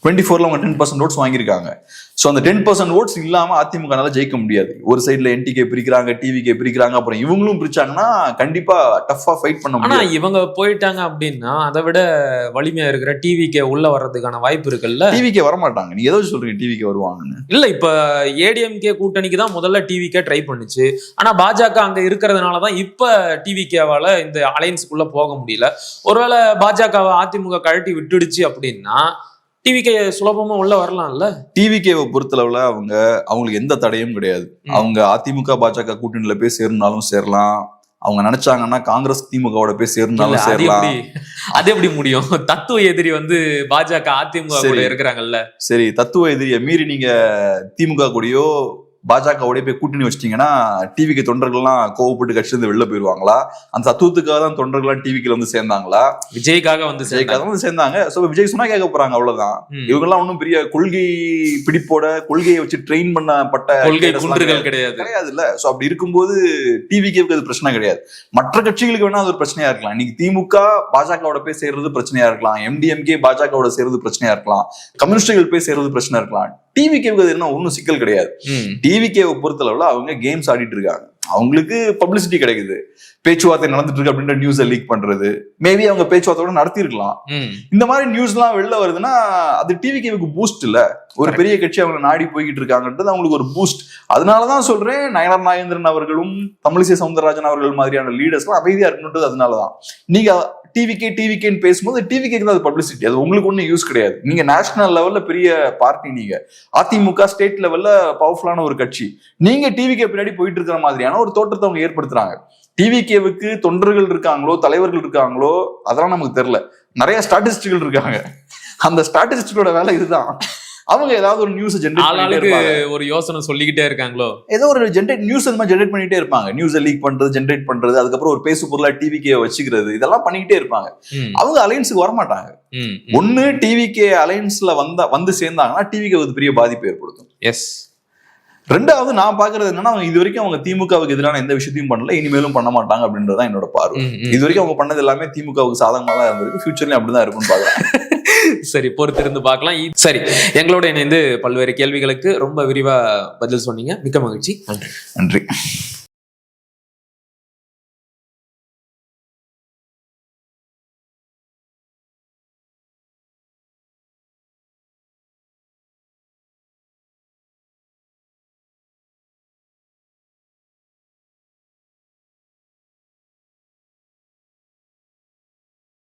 [SPEAKER 1] 24ல அவங்க 10% ஓட்ஸ் வாங்கியிருக்காங்க. சோ அந்த 10% ஓட்ஸ் இல்லாம அதிமுகனால ஜெயிக்க முடியாது. ஒரு சைடுல என்டிகே பிரிக்கிறாங்க, டிவிகே பிரிக்கிறாங்க, அப்புறம் இவங்களும் பிரிச்சாங்கன்னா கண்டிப்பா டஃபா ஃபைட் பண்ண முடியும்.
[SPEAKER 2] ஆனா இவங்க போயிட்டாங்க அப்படின்னா அதை விட வலிமையா இருக்கிற டிவிகே உள்ள வர்றதுக்கான வாய்ப்பு இருக்குல்ல.
[SPEAKER 1] டிவிகே வரமாட்டாங்க. நீங்க ஏதோ சொல்றீங்க டிவிகே வருவாங்கன்னு.
[SPEAKER 2] இல்ல, இப்ப ஏடிஎம்கே கூட்டணிக்கு தான் முதல்ல டிவிகே ட்ரை பண்ணுச்சு. ஆனா பாஜக அங்க இருக்கிறதுனாலதான் இப்ப டிவிகேவால இந்த அலையன்ஸ்க்குள்ள போக முடியல. ஒருவேளை பாஜகவை அதிமுக கழட்டி விட்டுடுச்சு அப்படின்னா டிவிகே சுலபமா உள்ள வரலாம்ல.
[SPEAKER 1] டிவிகேவை பொறுத்தளவுல அவங்களுக்கு எந்த தடையும் கிடையாது. அவங்க அதிமுக பாஜக கூட்டணியில போய் சேரணும்னாலும் சேரலாம், அவங்க நினைச்சாங்கன்னா காங்கிரஸ் திமுகவோட போய் சேரணும்னாலும் சேரலாம்.
[SPEAKER 2] அது எப்படி முடியும்? தத்துவ எதிரி பாஜக அதிமுக கூட இருக்கிறாங்கல்ல.
[SPEAKER 1] சரி, தத்துவ எதிரியை மீறி நீங்க திமுக கூடயோ பாஜகவோட போய் கூட்டணி வச்சிட்டீங்கன்னா டிவிக்கு தொண்டர்கள்லாம் கோவப்பட்டு கட்சியிலிருந்து வெளில போயிருவாங்களா? அந்த தத்துவத்துக்காக தான் தொண்டர்கள்லாம் டிவிக்கு வந்து சேர்ந்தாங்களா?
[SPEAKER 2] விஜய்க்காக வந்து
[SPEAKER 1] சேர்ந்தாங்க. சோ விஜய் சொன்னா கேட்க போறாங்க, அவ்வளவுதான். இவங்க எல்லாம் ஒன்னும் பெரிய கொள்கை பிடிப்போட கொள்கையை வச்சு ட்ரெயின் பண்ணப்பட்ட
[SPEAKER 2] கொள்கை குண்டுகள் கிடையாது
[SPEAKER 1] இல்ல. சோ அப்படி இருக்கும்போது டிவிக்கு அது பிரச்சனை கிடையாது. மற்ற கட்சிகளுக்கு வேணா அது ஒரு பிரச்சனையா இருக்கலாம். இன்னைக்கு திமுக பாஜகவோட போய் சேர்றது பிரச்சனையா இருக்கலாம், எம்டிஎம்கே பாஜகவோட சேர்றது பிரச்சனையா இருக்கலாம், கம்யூனிஸ்டுகள் போய் சேர்றது பிரச்சனை இருக்கலாம். டிவிகேவுக்கு அது என்ன ஒன்னும் சிக்கல் கிடையாது. டிவிகேவை பொறுத்தளவுல அவங்க கேம்ஸ் ஆடிட்டு இருக்காங்க, அவங்களுக்கு பப்ளிசிட்டி கிடைக்குது, பேச்சுவார்த்தை நடந்துட்டு இருக்கு அப்படின்ற நியூஸை லீக் பண்றது, மேபி அவங்க பேச்சுவார்த்தையோட நடத்தி இருக்கலாம். இந்த மாதிரி நியூஸ் எல்லாம் வெளில வருதுன்னா அது டிவிகேவுக்கு பூஸ்ட் இல்ல. ஒரு பெரிய கட்சி அவங்க நாடி போய்கிட்டு இருக்காங்கன்றது அவங்களுக்கு ஒரு பூஸ்ட். அதனாலதான் சொல்றேன், நயனார் நாகேந்திரன் அவர்களும் தமிழிசை சவுந்தரராஜன் அவர்கள் மாதிரியான லீடர்ஸ் எல்லாம் அமைதியா இருக்கணும்ன்றது அதனாலதான். நீங்க டிவிகேன்னு பேசும்போது டிவிகேக்கு தான் அது பப்ளிசிட்டி, அது உங்களுக்கு ஒன்றும் யூஸ் கிடையாது. நீங்க நேஷனல் லெவல்ல பெரிய பார்ட்டி, நீங்க அதிமுக ஸ்டேட் லெவல்ல பவர்ஃபுல்லான ஒரு கட்சி, நீங்க டிவிகே பின்னாடி போயிட்டு இருக்கிற மாதிரியான ஒரு தோற்றத்தை அவங்க ஏற்படுத்துறாங்க. டிவிகேவுக்கு தொண்டர்கள் இருக்காங்களோ தலைவர்கள் இருக்காங்களோ அதெல்லாம் நமக்கு தெரியல. நிறைய ஸ்டாட்டிஸ்டிகள் இருக்காங்க, அந்த ஸ்டாட்டிஸ்டிக்கோட வேலை இதுதான். அவங்க ஏதாவது ஒரு நியூஸ் ஜெனரேட்
[SPEAKER 2] ஒரு யோசனை சொல்லிக்கிட்டே இருக்காங்களோ,
[SPEAKER 1] ஏதோ ஒரு நியூஸ் அந்த மாதிரி ஜெனரேட் பண்ணிட்டே இருப்பாங்க. நியூஸை லீக் பண்றது, ஜெனரேட் பண்றது, அதுக்கப்புறம் ஒரு பேசு பொருளா டிவிகே வச்சுக்கிறது, இதெல்லாம் பண்ணிக்கிட்டே இருப்பாங்க. அவங்க அலையன்ஸுக்கு வரமாட்டாங்க. ஒண்ணு டிவிகே அலையன்ஸ்ல வந்து சேர்ந்தாங்கன்னா டிவிகே ஒரு பெரிய பாதிப்பு ஏற்படுத்தும்.
[SPEAKER 2] எஸ்.
[SPEAKER 1] ரெண்டாவது நான் பாக்குறது என்னன்னா, அவங்க இது வரைக்கும் அவங்க திமுகவுக்கு எதிரான எந்த விஷயத்தையும் பண்ணல, இனிமேலும் பண்ண மாட்டாங்க அப்படின்றதான் என்னோட பார்வை. இது வரைக்கும் அவங்க பண்ணது எல்லாமே திமுகவுக்கு சாதகமா தான் இருந்திருக்கு, ஃபியூச்சர்லயும் அப்படிதான் இருக்கும்னு பாக்குறேன்.
[SPEAKER 2] சரி, பொறுத்திருந்து பார்க்கலாம். சரி, எங்களோட இணைந்து பல்வேறு கேள்விகளுக்கு ரொம்ப விரிவா பதில் சொன்னீங்க. மிக்க மகிழ்ச்சி.
[SPEAKER 1] நன்றி.